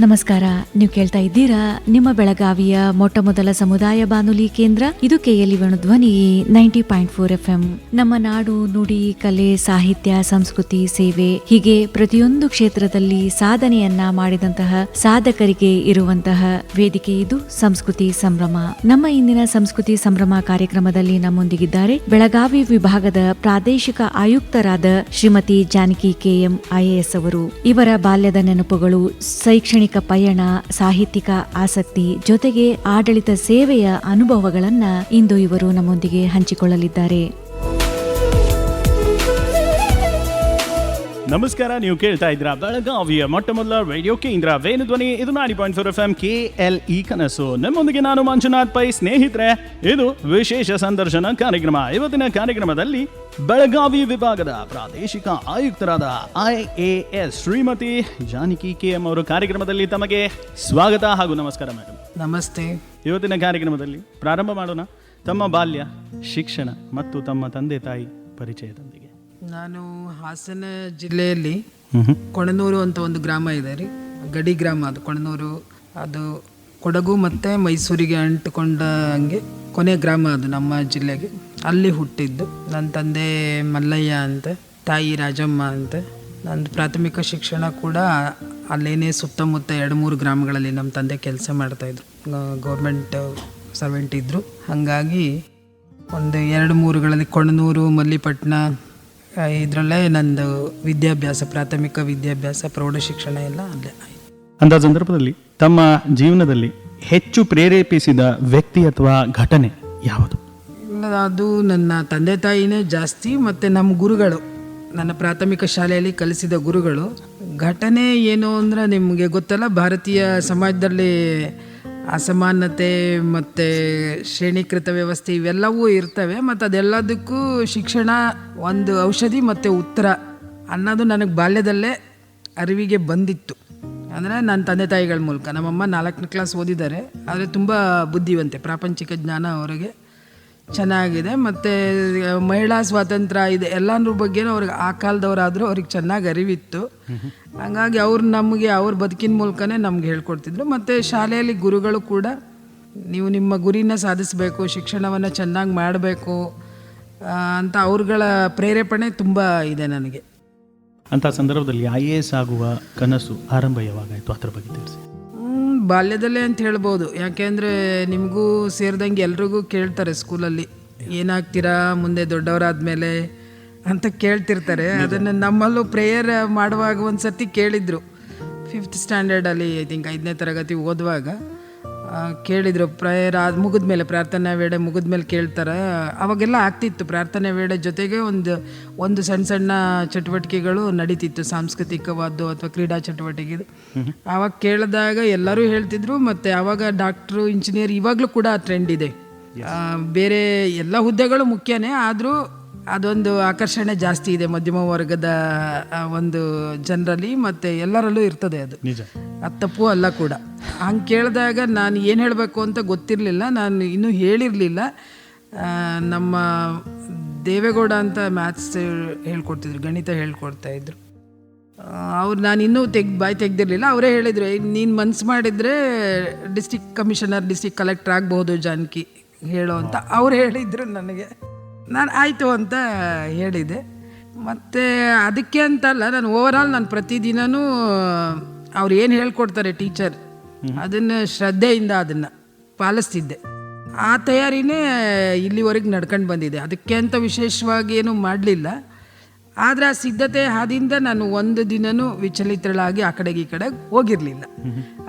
ನಮಸ್ಕಾರ. ನೀವು ಕೇಳ್ತಾ ಇದ್ದೀರಾ ನಿಮ್ಮ ಬೆಳಗಾವಿಯ ಮೊಟ್ಟ ಮೊದಲ ಸಮುದಾಯ ಬಾನುಲಿ ಕೇಂದ್ರ. ಇದು KLE ಧ್ವನಿ 90.4 FM. ನಮ್ಮ ನಾಡು, ನುಡಿ, ಕಲೆ, ಸಾಹಿತ್ಯ, ಸಂಸ್ಕೃತಿ, ಸೇವೆ ಹೀಗೆ ಪ್ರತಿಯೊಂದು ಕ್ಷೇತ್ರದಲ್ಲಿ ಸಾಧನೆಯನ್ನ ಮಾಡಿದಂತಹ ಸಾಧಕರಿಗೆ ಇರುವಂತಹ ವೇದಿಕೆ ಇದು ಸಂಸ್ಕೃತಿ ಸಂಭ್ರಮ. ನಮ್ಮ ಇಂದಿನ ಸಂಸ್ಕೃತಿ ಸಂಭ್ರಮ ಕಾರ್ಯಕ್ರಮದಲ್ಲಿ ನಮ್ಮೊಂದಿಗಿದ್ದಾರೆ ಬೆಳಗಾವಿ ವಿಭಾಗದ ಪ್ರಾದೇಶಿಕ ಆಯುಕ್ತರಾದ ಶ್ರೀಮತಿ ಜಾನಕಿ KM IAS ಅವರು. ಇವರ ಬಾಲ್ಯದ ನೆನಪುಗಳು, ಶೈಕ್ಷಣಿಕ ಪಯಣ, ಸಾಹಿತ್ಯಿಕ ಆಸಕ್ತಿ ಜೊತೆಗೆ ಆಡಳಿತ ಸೇವೆಯ ಅನುಭವಗಳನ್ನ ಇಂದು ಇವರು ನಮ್ಮೊಂದಿಗೆ ಹಂಚಿಕೊಳ್ಳಲಿದ್ದಾರೆ. ನಮಸ್ಕಾರ. ನೀವು ಕೇಳ್ತಾ ಇದ್ರ ಬೆಳಗಾವಿಯ ಮೊಟ್ಟ ಮೊದಲ ರೇಡಿಯೋ ಕೇಂದ್ರ ವೇಣುಧ್ವನಿ. ಇದು 90.4 FM KLE ಕನಸು. ನಿಮ್ಮೊಂದಿಗೆ ನಾನು ಮಂಜುನಾಥ್ ಪೈ. ಸ್ನೇಹಿತರೆ, ಇದು ವಿಶೇಷ ಸಂದರ್ಶನ ಕಾರ್ಯಕ್ರಮ. ಇವತ್ತಿನ ಕಾರ್ಯಕ್ರಮದಲ್ಲಿ ಬೆಳಗಾವಿ ವಿಭಾಗದ ಪ್ರಾದೇಶಿಕ ಆಯುಕ್ತರಾದ IAS ಶ್ರೀಮತಿ ಜಾನಕಿ KM ಅವರು ಕಾರ್ಯಕ್ರಮದಲ್ಲಿ ತಮಗೆ ಸ್ವಾಗತ ಹಾಗೂ ನಮಸ್ಕಾರ ಮೇಡಮ್. ನಮಸ್ತೆ. ಇವತ್ತಿನ ಕಾರ್ಯಕ್ರಮದಲ್ಲಿ ಪ್ರಾರಂಭ ಮಾಡೋಣ ತಮ್ಮ ಬಾಲ್ಯ, ಶಿಕ್ಷಣ ಮತ್ತು ತಮ್ಮ ತಂದೆ ತಾಯಿ ಪರಿಚಯದೊಂದಿಗೆ. ನಾನು ಹಾಸನ ಜಿಲ್ಲೆಯಲ್ಲಿ ಕೊಣನೂರು ಅಂತ ಒಂದು ಗ್ರಾಮ ಇದೆ ರೀ, ಗಡಿ ಗ್ರಾಮ. ಅದು ಕೊಣನೂರು, ಅದು ಕೊಡಗು ಮತ್ತು ಮೈಸೂರಿಗೆ ಅಂಟುಕೊಂಡ ಹಂಗೆ ಕೊನೆ ಗ್ರಾಮ ಅದು ನಮ್ಮ ಜಿಲ್ಲೆಗೆ. ಅಲ್ಲಿ ಹುಟ್ಟಿದ್ದು. ನನ್ನ ತಂದೆ ಮಲ್ಲಯ್ಯ ಅಂತ, ತಾಯಿ ರಾಜಮ್ಮ ಅಂತ. ನಂದು ಪ್ರಾಥಮಿಕ ಶಿಕ್ಷಣ ಕೂಡ ಅಲ್ಲೇನೇ ಸುತ್ತಮುತ್ತ 2-3 ಗ್ರಾಮಗಳಲ್ಲಿ ನಮ್ಮ ತಂದೆ ಕೆಲಸ ಮಾಡ್ತಾಯಿದ್ರು. ಗೌರ್ಮೆಂಟ್ ಸರ್ವೆಂಟ್ ಇದ್ದರು. ಹಾಗಾಗಿ ಒಂದು 2-3ಗಳಲ್ಲಿ ಕೊಣನೂರು, ಮಲ್ಲಿಪಟ್ಟಣ ಇದರಲ್ಲೇ ನಂದು ವಿದ್ಯಾಭ್ಯಾಸ, ಪ್ರಾಥಮಿಕ ವಿದ್ಯಾಭ್ಯಾಸ, ಪ್ರೌಢ ಶಿಕ್ಷಣ ಎಲ್ಲ ಅಲ್ಲೇ ಆಯಿತು. ಅಂಥ ಸಂದರ್ಭದಲ್ಲಿ ತಮ್ಮ ಜೀವನದಲ್ಲಿ ಹೆಚ್ಚು ಪ್ರೇರೇಪಿಸಿದ ವ್ಯಕ್ತಿ ಅಥವಾ ಘಟನೆ ಯಾವುದು? ಅದು ನನ್ನ ತಂದೆ ತಾಯಿನೇ ಜಾಸ್ತಿ, ಮತ್ತು ನಮ್ಮ ಗುರುಗಳು, ನನ್ನ ಪ್ರಾಥಮಿಕ ಶಾಲೆಯಲ್ಲಿ ಕಲಿಸಿದ ಗುರುಗಳು. ಘಟನೆ ಏನು ಅಂದರೆ, ನಿಮಗೆ ಗೊತ್ತಲ್ಲ, ಭಾರತೀಯ ಸಮಾಜದಲ್ಲಿ ಅಸಮಾನತೆ ಮತ್ತು ಶ್ರೇಣೀಕೃತ ವ್ಯವಸ್ಥೆ ಇವೆಲ್ಲವೂ ಇರ್ತವೆ. ಮತ್ತು ಅದೆಲ್ಲದಕ್ಕೂ ಶಿಕ್ಷಣ ಒಂದು ಔಷಧಿ ಮತ್ತು ಉತ್ತರ ಅನ್ನೋದು ನನಗೆ ಬಾಲ್ಯದಲ್ಲೇ ಅರಿವಿಗೆ ಬಂದಿತ್ತು. ಅಂದರೆ ನನ್ನ ತಂದೆ ತಾಯಿಗಳ ಮೂಲಕ. ನಮ್ಮಮ್ಮ 4ನೇ ಕ್ಲಾಸ್ ಓದಿದ್ದಾರೆ, ಆದರೆ ತುಂಬ ಬುದ್ಧಿವಂತೆ, ಪ್ರಾಪಂಚಿಕ ಜ್ಞಾನ ಅವರಿಗೆ ಚೆನ್ನಾಗಿದೆ. ಮತ್ತು ಮಹಿಳಾ ಸ್ವಾತಂತ್ರ್ಯ ಇದೆ ಎಲ್ಲರ ಬಗ್ಗೆನೂ ಅವ್ರಿಗೆ, ಆ ಕಾಲದವರಾದರೂ ಅವ್ರಿಗೆ ಚೆನ್ನಾಗಿ ಅರಿವಿತ್ತು. ಹಾಗಾಗಿ ಅವ್ರು ನಮಗೆ ಅವ್ರ ಬದುಕಿನ ಮೂಲಕನೇ ನಮ್ಗೆ ಹೇಳ್ಕೊಡ್ತಿದ್ರು. ಮತ್ತು ಶಾಲೆಯಲ್ಲಿ ಗುರುಗಳು ಕೂಡ, ನೀವು ನಿಮ್ಮ ಗುರಿನ ಸಾಧಿಸಬೇಕು, ಶಿಕ್ಷಣವನ್ನು ಚೆನ್ನಾಗಿ ಮಾಡಬೇಕು ಅಂತ ಅವ್ರುಗಳ ಪ್ರೇರೇಪಣೆ ತುಂಬ ಇದೆ ನನಗೆ. ಅಂಥ ಸಂದರ್ಭದಲ್ಲಿ IAS ಆಗುವ ಕನಸು ಆರಂಭ ಯಾವಾಗಾಯಿತು, ಅದ್ರ ಬಗ್ಗೆ ತಿಳಿಸಿ. ಬಾಲ್ಯದಲ್ಲೇ ಅಂತ ಹೇಳ್ಬೋದು. ಯಾಕೆಂದರೆ ನಿಮಗೂ ಸೇರಿದಂಗೆ ಎಲ್ರಿಗೂ ಕೇಳ್ತಾರೆ ಸ್ಕೂಲಲ್ಲಿ, ಏನಾಗ್ತೀರಾ ಮುಂದೆ ದೊಡ್ಡವರಾದ್ಮೇಲೆ ಅಂತ ಕೇಳ್ತಿರ್ತಾರೆ. ಅದನ್ನು ನಮ್ಮಲ್ಲೂ ಪ್ರೇಯರ್ ಮಾಡುವಾಗ ಒಂದು ಸರ್ತಿ ಕೇಳಿದರು. 5th ಸ್ಟ್ಯಾಂಡರ್ಡಲ್ಲಿ, ಐ ಥಿಂಕ್ 5ನೇ ತರಗತಿ ಓದುವಾಗ ಕೇಳಿದರು. ಪ್ರೇಯರ್ ಮುಗಿದ್ಮೇಲೆ, ಪ್ರಾರ್ಥನಾ ವೇಳೆ ಮುಗಿದ್ಮೇಲೆ ಕೇಳ್ತಾರೆ. ಅವಾಗೆಲ್ಲ ಆಗ್ತಿತ್ತು ಪ್ರಾರ್ಥನಾ ವೇಳೆ ಜೊತೆಗೆ ಒಂದು ಸಣ್ಣ ಸಣ್ಣ ಚಟುವಟಿಕೆಗಳು ನಡೀತಿತ್ತು, ಸಾಂಸ್ಕೃತಿಕವಾದ್ದು ಅಥವಾ ಕ್ರೀಡಾ ಚಟುವಟಿಕೆ. ಆವಾಗ ಕೇಳಿದಾಗ ಎಲ್ಲರೂ ಹೇಳ್ತಿದ್ರು. ಮತ್ತು ಆವಾಗ ಡಾಕ್ಟ್ರು, ಇಂಜಿನಿಯರ್, ಇವಾಗಲೂ ಕೂಡ ಆ ಟ್ರೆಂಡ್ ಇದೆ. ಬೇರೆ ಎಲ್ಲ ಹುದ್ದೆಗಳು ಮುಖ್ಯನೇ, ಆದರೂ ಅದೊಂದು ಆಕರ್ಷಣೆ ಜಾಸ್ತಿ ಇದೆ ಮಧ್ಯಮ ವರ್ಗದ ಒಂದು ಜನರಲ್ಲಿ, ಮತ್ತು ಎಲ್ಲರಲ್ಲೂ ಇರ್ತದೆ. ಅದು ತಪ್ಪು ಅಲ್ಲ ಕೂಡ. ಹಂಗೆ ಕೇಳಿದಾಗ ನಾನು ಏನು ಹೇಳಬೇಕು ಅಂತ ಗೊತ್ತಿರಲಿಲ್ಲ, ನಾನು ಇನ್ನೂ ಹೇಳಿರಲಿಲ್ಲ. ನಮ್ಮ ದೇವೇಗೌಡ ಅಂತ ಮ್ಯಾಥ್ಸ್ ಹೇಳ್ಕೊಡ್ತಿದ್ರು, ಗಣಿತ ಹೇಳ್ಕೊಡ್ತಾಯಿದ್ರು. ಅವ್ರು, ನಾನು ಇನ್ನೂ ಬಾಯಿ ತೆಗ್ದಿರಲಿಲ್ಲ. ಅವರೇ ಹೇಳಿದರು, ನೀನು ಮನ್ಸು ಮಾಡಿದರೆ ಡಿಸ್ಟಿಕ್ ಕಮಿಷನರ್, ಡಿಸ್ಟಿಕ್ ಕಲೆಕ್ಟರ್ ಆಗ್ಬೋದು ಜಾನಕಿ, ಹೇಳೋ ಅಂತ ಅವ್ರು ಹೇಳಿದರು ನನಗೆ. ನಾನು ಆಯಿತು ಅಂತ ಹೇಳಿದೆ. ಮತ್ತು ಅದಕ್ಕೆ ಅಂತಲ್ಲ, ನಾನು ಓವರಾಲ್ ನಾನು ಪ್ರತಿದಿನವೂ ಅವ್ರು ಏನು ಹೇಳ್ಕೊಡ್ತಾರೆ ಟೀಚರ್, ಅದನ್ನು ಶ್ರದ್ಧೆಯಿಂದ ಅದನ್ನು ಪಾಲಿಸ್ತಿದ್ದೆ. ಆ ತಯಾರಿನೇ ಇಲ್ಲಿವರೆಗೆ ನಡ್ಕೊಂಡು ಬಂದಿದೆ. ಅದಕ್ಕೆ ಅಂತ ವಿಶೇಷವಾಗಿ ಏನೂ ಮಾಡಲಿಲ್ಲ. ಆದರೆ ಆ ಸಿದ್ಧತೆ ಹಾದಿಯಿಂದ ನಾನು ಒಂದು ದಿನವೂ ವಿಚಲಿತಳಾಗಿ ಆ ಕಡೆಗೆ ಈ ಕಡೆಗೆ ಹೋಗಿರಲಿಲ್ಲ.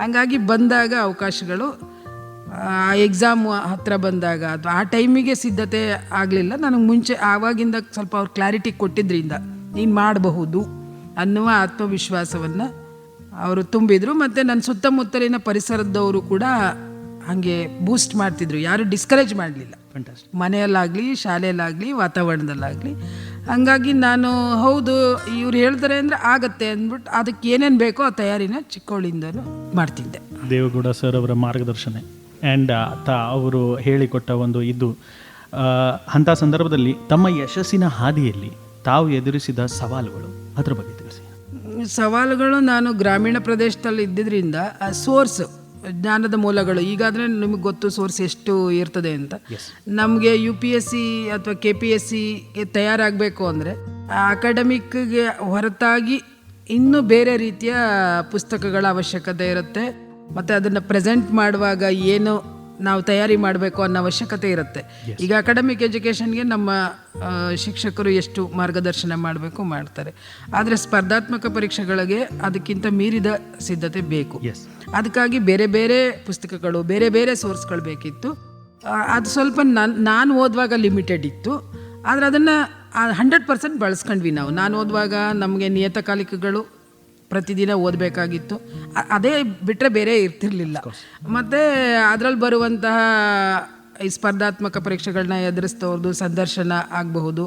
ಹಾಗಾಗಿ ಬಂದಾಗ ಅವಕಾಶಗಳು, ಎಕ್ಸಾಮ್ ಹತ್ತಿರ ಬಂದಾಗ ಅಥವಾ ಆ ಟೈಮಿಗೆ ಸಿದ್ಧತೆ ಆಗಲಿಲ್ಲ. ನನಗೆ ಮುಂಚೆ ಆವಾಗಿಂದ ಸ್ವಲ್ಪ ಅವ್ರು ಕ್ಲಾರಿಟಿ ಕೊಟ್ಟಿದ್ದರಿಂದ ನೀನು ಮಾಡಬಹುದು ಅನ್ನುವ ಆತ್ಮವಿಶ್ವಾಸವನ್ನು ಅವರು ತುಂಬಿದರು. ಮತ್ತು ನನ್ನ ಸುತ್ತಮುತ್ತಲಿನ ಪರಿಸರದವರು ಕೂಡ ಹಾಗೆ ಬೂಸ್ಟ್ ಮಾಡ್ತಿದ್ರು, ಯಾರು ಡಿಸ್ಕರೇಜ್ ಮಾಡಲಿಲ್ಲ, ಮನೆಯಲ್ಲಾಗಲಿ, ಶಾಲೆಯಲ್ಲಾಗಲಿ, ವಾತಾವರಣದಲ್ಲಾಗಲಿ. ಹಾಗಾಗಿ ನಾನು ಹೌದು ಇವ್ರು ಹೇಳ್ತಾರೆ ಅಂದರೆ ಆಗತ್ತೆ ಅಂದ್ಬಿಟ್ಟು ಅದಕ್ಕೆ ಏನೇನು ಬೇಕೋ ಆ ತಯಾರಿನ ಚಿಕ್ಕವಳಿಂದನೂ ಮಾಡ್ತಿದ್ದೆ. ದೇವೇಗೌಡ ಸರ್ ಅವರ ಮಾರ್ಗದರ್ಶನ ಆ್ಯಂಡ್ ಅವರು ಹೇಳಿಕೊಟ್ಟ ಒಂದು ಇದು, ಅಂಥ ಸಂದರ್ಭದಲ್ಲಿ ತಮ್ಮ ಯಶಸ್ಸಿನ ಹಾದಿಯಲ್ಲಿ ತಾವು ಎದುರಿಸಿದ ಸವಾಲುಗಳು, ಅದ್ರ ಬಗ್ಗೆ ತಿಳಿಸಿ. ಸವಾಲುಗಳು, ನಾನು ಗ್ರಾಮೀಣ ಪ್ರದೇಶದಲ್ಲಿ ಇದ್ದಿದ್ದರಿಂದ ಸೋರ್ಸ್ ಜ್ಞಾನದ ಮೂಲಗಳು, ಈಗಾದರೆ ನಿಮಗೆ ಗೊತ್ತು ಸೋರ್ಸ್ ಎಷ್ಟು ಇರ್ತದೆ ಅಂತ. ನಮಗೆ UPSC ಅಥವಾ KPSCಗೆ ತಯಾರಾಗಬೇಕು ಅಂದರೆ ಅಕಾಡೆಮಿಕ್ಗೆ ಹೊರತಾಗಿ ಇನ್ನೂ ಬೇರೆ ರೀತಿಯ ಪುಸ್ತಕಗಳ ಅವಶ್ಯಕತೆ ಇರುತ್ತೆ. ಮತ್ತು ಅದನ್ನು ಪ್ರೆಸೆಂಟ್ ಮಾಡುವಾಗ ಏನು ನಾವು ತಯಾರಿ ಮಾಡಬೇಕು ಅನ್ನೋ ಅವಶ್ಯಕತೆ ಇರುತ್ತೆ. ಈಗ ಅಕಾಡೆಮಿಕ್ ಎಜುಕೇಷನ್ಗೆ ನಮ್ಮ ಶಿಕ್ಷಕರು ಎಷ್ಟು ಮಾರ್ಗದರ್ಶನ ಮಾಡಬೇಕು ಮಾಡ್ತಾರೆ, ಆದರೆ ಸ್ಪರ್ಧಾತ್ಮಕ ಪರೀಕ್ಷೆಗಳಿಗೆ ಅದಕ್ಕಿಂತ ಮೀರಿದ ಸಿದ್ಧತೆ ಬೇಕು. ಅದಕ್ಕಾಗಿ ಬೇರೆ ಬೇರೆ ಪುಸ್ತಕಗಳು, ಬೇರೆ ಬೇರೆ ಸೋರ್ಸ್ಗಳು ಬೇಕಿತ್ತು. ಅದು ಸ್ವಲ್ಪ ನಾನು ಓದುವಾಗ ಲಿಮಿಟೆಡ್ ಇತ್ತು, ಆದರೆ ಅದನ್ನು 100% ಬಳಸ್ಕೊಂಡ್ವಿ ನಾವು. ನಾನು ಓದುವಾಗ ನಮಗೆ ನಿಯತಕಾಲಿಕಗಳು ಪ್ರತಿದಿನ ಓದಬೇಕಾಗಿತ್ತು, ಅದೇ ಬಿಟ್ಟರೆ ಬೇರೆ ಇರ್ತಿರ್ಲಿಲ್ಲ. ಮತ್ತು ಅದರಲ್ಲಿ ಬರುವಂತಹ ಈ ಸ್ಪರ್ಧಾತ್ಮಕ ಪರೀಕ್ಷೆಗಳನ್ನ ಎದುರಿಸ್ತವ್ರದ್ದು ಸಂದರ್ಶನ ಆಗಬಹುದು.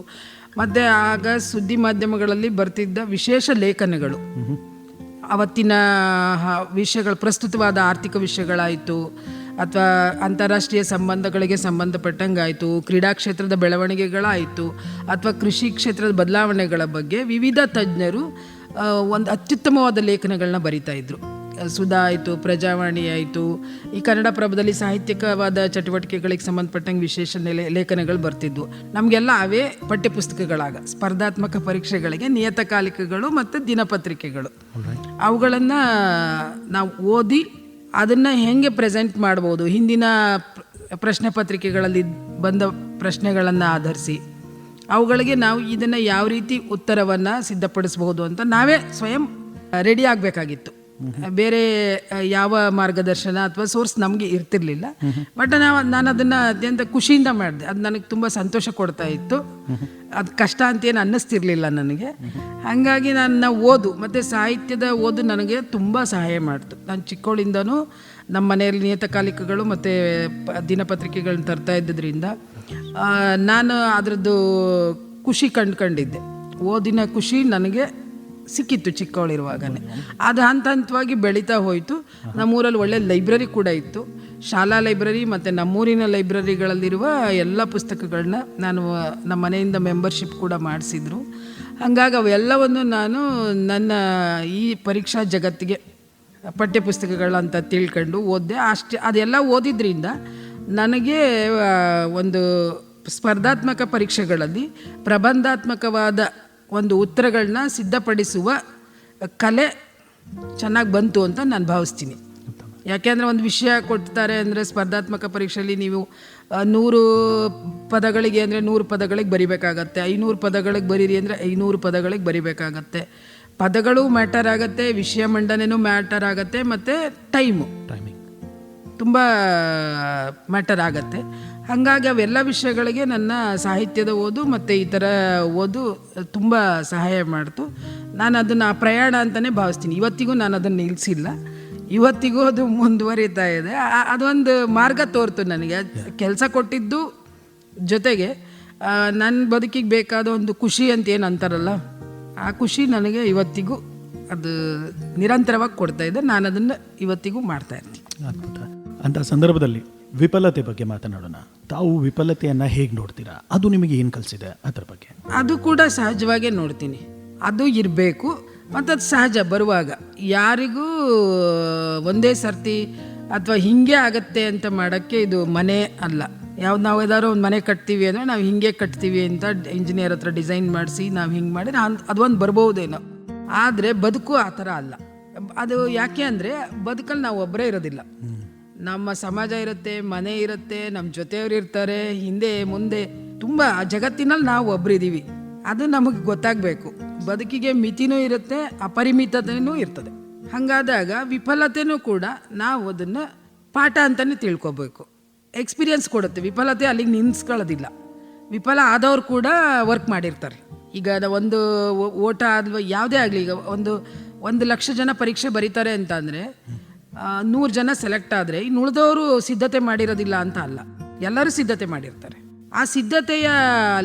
ಮತ್ತು ಆಗ ಸುದ್ದಿ ಮಾಧ್ಯಮಗಳಲ್ಲಿ ಬರ್ತಿದ್ದ ವಿಶೇಷ ಲೇಖನಗಳು, ಅವತ್ತಿನ ವಿಷಯಗಳು, ಪ್ರಸ್ತುತವಾದ ಆರ್ಥಿಕ ವಿಷಯಗಳಾಯಿತು ಅಥವಾ ಅಂತಾರಾಷ್ಟ್ರೀಯ ಸಂಬಂಧಗಳಿಗೆ ಸಂಬಂಧಪಟ್ಟಂಗಾಯಿತು, ಕ್ರೀಡಾ ಕ್ಷೇತ್ರದ ಬೆಳವಣಿಗೆಗಳಾಯಿತು ಅಥವಾ ಕೃಷಿ ಕ್ಷೇತ್ರದ ಬದಲಾವಣೆಗಳ ಬಗ್ಗೆ ವಿವಿಧ ತಜ್ಞರು ಒಂದು ಅತ್ಯುತ್ತಮವಾದ ಲೇಖನಗಳನ್ನ ಬರಿತಾ ಇದ್ರು. ಸುಧಾ ಆಯಿತು, ಪ್ರಜಾವಾಣಿ ಆಯಿತು, ಈ ಕನ್ನಡಪ್ರಭದಲ್ಲಿ ಸಾಹಿತ್ಯಿಕವಾದ ಚಟುವಟಿಕೆಗಳಿಗೆ ಸಂಬಂಧಪಟ್ಟಂಗೆ ವಿಶೇಷ ಲೇಖನಗಳು ಬರ್ತಿದ್ವು. ನಮಗೆಲ್ಲ ಅವೇ ಪಠ್ಯಪುಸ್ತಕಗಳಾಗ ಸ್ಪರ್ಧಾತ್ಮಕ ಪರೀಕ್ಷೆಗಳಿಗೆ ನಿಯತಕಾಲಿಕಗಳು ಮತ್ತು ದಿನಪತ್ರಿಕೆಗಳು. ಅವುಗಳನ್ನು ನಾವು ಓದಿ ಅದನ್ನು ಹೇಗೆ ಪ್ರೆಸೆಂಟ್ ಮಾಡ್ಬೋದು, ಹಿಂದಿನ ಪ್ರಶ್ನೆ ಪತ್ರಿಕೆಗಳಲ್ಲಿ ಬಂದ ಪ್ರಶ್ನೆಗಳನ್ನು ಆಧರಿಸಿ ಅವುಗಳಿಗೆ ನಾವು ಇದನ್ನು ಯಾವ ರೀತಿ ಉತ್ತರವನ್ನು ಸಿದ್ಧಪಡಿಸ್ಬೋದು ಅಂತ ನಾವೇ ಸ್ವಯಂ ರೆಡಿ ಆಗಬೇಕಾಗಿತ್ತು. ಬೇರೆ ಯಾವ ಮಾರ್ಗದರ್ಶನ ಅಥವಾ ಸೋರ್ಸ್ ನಮಗೆ ಇರ್ತಿರ್ಲಿಲ್ಲ. ಬಟ್ ನಾನು ಅದನ್ನು ಅತ್ಯಂತ ಖುಷಿಯಿಂದ ಮಾಡಿದೆ. ಅದು ನನಗೆ ತುಂಬ ಸಂತೋಷ ಕೊಡ್ತಾ ಇತ್ತು. ಅದು ಕಷ್ಟ ಅಂತೇನು ಅನ್ನಿಸ್ತಿರ್ಲಿಲ್ಲ ನನಗೆ. ಹಾಗಾಗಿ ನನ್ನ ಓದು ಮತ್ತು ಸಾಹಿತ್ಯದ ಓದು ನನಗೆ ತುಂಬ ಸಹಾಯ ಮಾಡ್ತು. ನಾನು ಚಿಕ್ಕವಳಿಂದನೂ ನಮ್ಮ ಮನೆಯಲ್ಲಿ ನಿಯತಕಾಲಿಕಗಳು ಮತ್ತು ದಿನಪತ್ರಿಕೆಗಳನ್ನ ತರ್ತಾ ಇದ್ದಿದ್ದರಿಂದ ನಾನು ಅದರದ್ದು ಖುಷಿ ಕಂಡ್ಕೊಂಡಿದ್ದೆ. ಓದಿನ ಖುಷಿ ನನಗೆ ಸಿಕ್ಕಿತ್ತು ಚಿಕ್ಕವಳಿರುವಾಗನೇ. ಅದು ಹಂತ ಹಂತವಾಗಿ ಬೆಳೀತಾ ಹೋಯಿತು. ನಮ್ಮೂರಲ್ಲಿ ಒಳ್ಳೆ ಲೈಬ್ರರಿ ಕೂಡ ಇತ್ತು. ಶಾಲಾ ಲೈಬ್ರರಿ ಮತ್ತು ನಮ್ಮೂರಿನ ಲೈಬ್ರರಿಗಳಲ್ಲಿರುವ ಎಲ್ಲ ಪುಸ್ತಕಗಳನ್ನ ನಾನು ನಮ್ಮ ಮನೆಯಿಂದ ಮೆಂಬರ್ಶಿಪ್ ಕೂಡ ಮಾಡಿಸಿದ್ರು. ಹಾಗಾಗಿ ಅವೆಲ್ಲವನ್ನು ನಾನು ನನ್ನ ಈ ಪರೀಕ್ಷಾ ಜಗತ್ತಿಗೆ ಪಠ್ಯಪುಸ್ತಕಗಳಂತ ತಿಳ್ಕೊಂಡು ಓದಿದೆ. ಅದೆಲ್ಲ ಓದಿದ್ರಿಂದ ನನಗೆ ಒಂದು ಸ್ಪರ್ಧಾತ್ಮಕ ಪರೀಕ್ಷೆಗಳಲ್ಲಿ ಪ್ರಬಂಧಾತ್ಮಕವಾದ ಒಂದು ಉತ್ತರಗಳನ್ನ ಸಿದ್ಧಪಡಿಸುವ ಕಲೆ ಚೆನ್ನಾಗಿ ಬಂತು ಅಂತ ನಾನು ಭಾವಿಸ್ತೀನಿ. ಯಾಕೆಂದರೆ ಒಂದು ವಿಷಯ ಕೊಡ್ತಾರೆ ಅಂದರೆ ಸ್ಪರ್ಧಾತ್ಮಕ ಪರೀಕ್ಷೆಯಲ್ಲಿ ನೀವು 100 ಪದಗಳಿಗೆ ಅಂದರೆ 100 ಪದಗಳಿಗೆ ಬರಿಬೇಕಾಗತ್ತೆ, 500 ಪದಗಳಿಗೆ ಬರೀರಿ ಅಂದರೆ 500 ಪದಗಳಿಗೆ ಬರಿಬೇಕಾಗತ್ತೆ. ಪದಗಳು ಮ್ಯಾಟರ್ ಆಗುತ್ತೆ, ವಿಷಯ ಮಂಡನೆನೂ ಮ್ಯಾಟರ್ ಆಗುತ್ತೆ, ಮತ್ತು ಟೈಮಿಂಗ್ ತುಂಬ ಮ್ಯಾಟರ್ ಆಗುತ್ತೆ. ಹಾಗಾಗಿ ಅವೆಲ್ಲ ವಿಷಯಗಳಿಗೆ ನನ್ನ ಸಾಹಿತ್ಯದ ಓದು ಮತ್ತು ಈ ಥರ ಓದು ತುಂಬ ಸಹಾಯ ಮಾಡ್ತು. ನಾನು ಅದನ್ನು ಪ್ರಯಾಣ ಅಂತಲೇ ಭಾವಿಸ್ತೀನಿ. ಇವತ್ತಿಗೂ ನಾನು ಅದನ್ನು ನಿಲ್ಲಿಸಿಲ್ಲ, ಇವತ್ತಿಗೂ ಅದು ಮುಂದುವರಿತಾ ಇದೆ. ಅದೊಂದು ಮಾರ್ಗ ತೋರ್ತು ನನಗೆ. ಕೆಲಸ ಕೊಟ್ಟಿದ್ದು ಜೊತೆಗೆ ನನ್ನ ಬದುಕಿಗೆ ಬೇಕಾದ ಒಂದು ಖುಷಿ ಅಂತ ಏನು ಅಂತಾರಲ್ಲ, ಆ ಖುಷಿ ನನಗೆ ಇವತ್ತಿಗೂ ಅದು ನಿರಂತರವಾಗಿ ಕೊಡ್ತಾ ಇದೆ. ನಾನು ಅದನ್ನು ಇವತ್ತಿಗೂ ಮಾಡ್ತಾ ಇರ್ತೀನಿ. ಅದ್ಭುತ. ಅಂಥ ಸಂದರ್ಭದಲ್ಲಿ ವಿಫಲತೆ ಬಗ್ಗೆ ಮಾತನಾಡೋಣ. ತಾವು ವಿಫಲತೆಯನ್ನು ಹೇಗೆ ನೋಡ್ತೀರಾ? ಅದು ನಿಮಗೆ ಏನು ಕಲಿಸಿದೆ ಅದರ ಬಗ್ಗೆ? ಅದು ಕೂಡ ಸಹಜವಾಗೇ ನೋಡ್ತೀನಿ. ಅದು ಇರಬೇಕು ಮತ್ತು ಅದು ಸಹಜ ಬರುವಾಗ. ಯಾರಿಗೂ ಒಂದೇ ಸರ್ತಿ ಅಥವಾ ಹಿಂಗೆ ಆಗತ್ತೆ ಅಂತ ಮಾಡೋಕ್ಕೆ ಇದು ಮನೆ ಅಲ್ಲ. ನಾವು ಏದಾದ್ರು ಒಂದು ಮನೆ ಕಟ್ತೀವಿ ಅಂದರೆ ನಾವು ಹಿಂಗೆ ಕಟ್ತೀವಿ ಅಂತ ಇಂಜಿನಿಯರ್ ಹತ್ರ ಡಿಸೈನ್ ಮಾಡಿಸಿ ನಾವು ಹಿಂಗೆ ಮಾಡಿ ಅದೊಂದು ಬರ್ಬೋದೇನೋ. ಆದರೆ ಬದುಕು ಆ ಥರ ಅಲ್ಲ. ಅದು ಯಾಕೆ ಅಂದರೆ ಬದುಕಲ್ಲಿ ನಾವು ಒಬ್ಬರೇ ಇರೋದಿಲ್ಲ. ನಮ್ಮ ಸಮಾಜ ಇರುತ್ತೆ, ಮನೆ ಇರುತ್ತೆ, ನಮ್ಮ ಜೊತೆಯವರು ಇರ್ತಾರೆ, ಹಿಂದೆ ಮುಂದೆ ತುಂಬ ಜಗತ್ತಿನಲ್ಲಿ ನಾವು ಒಬ್ಬರಿದ್ದೀವಿ. ಅದು ನಮಗೆ ಗೊತ್ತಾಗಬೇಕು. ಬದುಕಿಗೆ ಮಿತಿನೂ ಇರುತ್ತೆ, ಅಪರಿಮಿತತೆಯೂ ಇರ್ತದೆ. ಹಾಗಾದಾಗ ವಿಫಲತೆಯೂ ಕೂಡ ನಾವು ಅದನ್ನು ಪಾಠ ಅಂತಲೇ ತಿಳ್ಕೊಬೇಕು. ಎಕ್ಸ್ಪೀರಿಯನ್ಸ್ ಕೊಡುತ್ತೆ. ವಿಫಲತೆ ಅಲ್ಲಿಗೆ ನಿಲ್ಲಿಸ್ಕೊಳ್ಳೋದಿಲ್ಲ. ವಿಫಲ ಆದವ್ರು ಕೂಡ ವರ್ಕ್ ಮಾಡಿರ್ತಾರೆ. ಈಗ ಒಂದು ಓಟ ಅಥವಾ ಯಾವುದೇ ಆಗಲಿ, ಈಗ 1,00,000 ಜನ ಪರೀಕ್ಷೆ ಬರೀತಾರೆ ಅಂತ ಅಂದರೆ 100 ಜನ ಸೆಲೆಕ್ಟ್ ಆದರೆ ಇನ್ನು ಉಳಿದವರು ಸಿದ್ಧತೆ ಮಾಡಿರೋದಿಲ್ಲ ಅಂತ ಅಲ್ಲ, ಎಲ್ಲರೂ ಸಿದ್ಧತೆ ಮಾಡಿರ್ತಾರೆ. ಆ ಸಿದ್ಧತೆಯ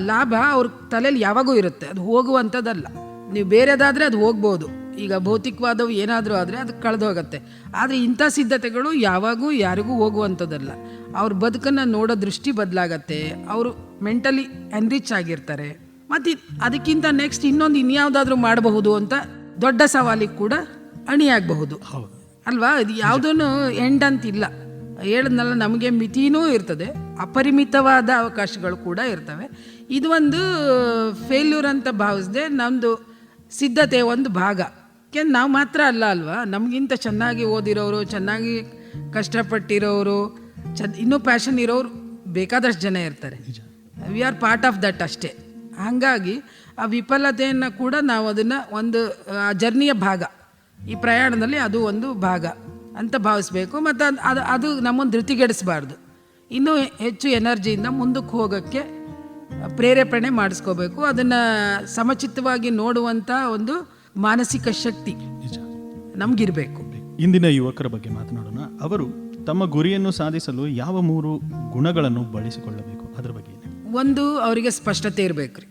ಲಾಭ ಅವ್ರ ತಲೆಯಲ್ಲಿ ಯಾವಾಗೂ ಇರುತ್ತೆ, ಅದು ಹೋಗುವಂಥದ್ದಲ್ಲ. ನೀವು ಬೇರೆದಾದರೆ ಅದು ಹೋಗ್ಬೋದು. ಈಗ ಭೌತಿಕವಾದವು ಏನಾದರೂ ಆದರೆ ಅದು ಕಳೆದು ಹೋಗುತ್ತೆ. ಆದರೆ ಇಂಥ ಸಿದ್ಧತೆಗಳು ಯಾವಾಗೂ ಯಾರಿಗೂ ಹೋಗುವಂಥದ್ದಲ್ಲ. ಅವ್ರ ಬದುಕನ್ನು ನೋಡೋ ದೃಷ್ಟಿ ಬದಲಾಗತ್ತೆ, ಅವರು ಮೆಂಟಲಿ ಎನ್ರಿಚ್ ಆಗಿರ್ತಾರೆ. ಮತ್ತು ಅದಕ್ಕಿಂತ ನೆಕ್ಸ್ಟ್ ಇನ್ಯಾವುದಾದ್ರೂ ಮಾಡಬಹುದು ಅಂತ ದೊಡ್ಡ ಸವಾಲಿಗೆ ಕೂಡ ಅಣಿಯಾಗಬಹುದು ಅಲ್ವಾ. ಇದು ಯಾವುದೂ ಎಂಡ್ ಅಂತಿಲ್ಲ. ಹೇಳಿದ್ನಲ್ಲ, ನಮಗೆ ಮಿತಿನೂ ಇರ್ತದೆ, ಅಪರಿಮಿತವಾದ ಅವಕಾಶಗಳು ಕೂಡ ಇರ್ತವೆ. ಇದು ಒಂದು ಫೇಲ್ಯೂರ್ ಅಂತ ಭಾವಿಸದೆ ನಮ್ಮದು ಸಿದ್ಧತೆ ಒಂದು ಭಾಗ. ಯಾಕೆಂದ್ರೆ ನಾವು ಮಾತ್ರ ಅಲ್ಲ ಅಲ್ವಾ, ನಮಗಿಂತ ಚೆನ್ನಾಗಿ ಓದಿರೋರು, ಚೆನ್ನಾಗಿ ಕಷ್ಟಪಟ್ಟಿರೋರು, ಇನ್ನೂ ಪ್ಯಾಷನ್ ಇರೋರು ಬೇಕಾದಷ್ಟು ಜನ ಇರ್ತಾರೆ. We are part of that ಅಷ್ಟೇ. ಹಾಗಾಗಿ ಆ ವಿಫಲತೆಯನ್ನು ಕೂಡ ನಾವು ಅದನ್ನು ಒಂದು ಜರ್ನಿಯ ಭಾಗ, ಈ ಪ್ರಯಾಣದಲ್ಲಿ ಅದು ಒಂದು ಭಾಗ ಅಂತ ಭಾವಿಸ್ಬೇಕು. ಮತ್ತು ಅದು ನಮ್ಮನ್ನು ಧೃತಿಗೆಡಿಸಬಾರ್ದು. ಇನ್ನೂ ಹೆಚ್ಚು ಎನರ್ಜಿಯಿಂದ ಮುಂದಕ್ಕೆ ಹೋಗೋಕ್ಕೆ ಪ್ರೇರೇಪಣೆ ಮಾಡಿಸ್ಕೋಬೇಕು. ಅದನ್ನು ಸಮಚಿತ್ತವಾಗಿ ನೋಡುವಂಥ ಒಂದು ಮಾನಸಿಕ ಶಕ್ತಿ ನಮಗಿರಬೇಕು. ಇಂದಿನ ಯುವಕರ ಬಗ್ಗೆ ಮಾತನಾಡೋಣ. ಅವರು ತಮ್ಮ ಗುರಿಯನ್ನು ಸಾಧಿಸಲು ಯಾವ 3 ಗುಣಗಳನ್ನು ಬಳಸಿಕೊಳ್ಳಬೇಕು, ಅದ್ರ ಬಗ್ಗೆ? ಒಂದು, ಅವರಿಗೆ ಸ್ಪಷ್ಟತೆ ಇರಬೇಕು ರೀ.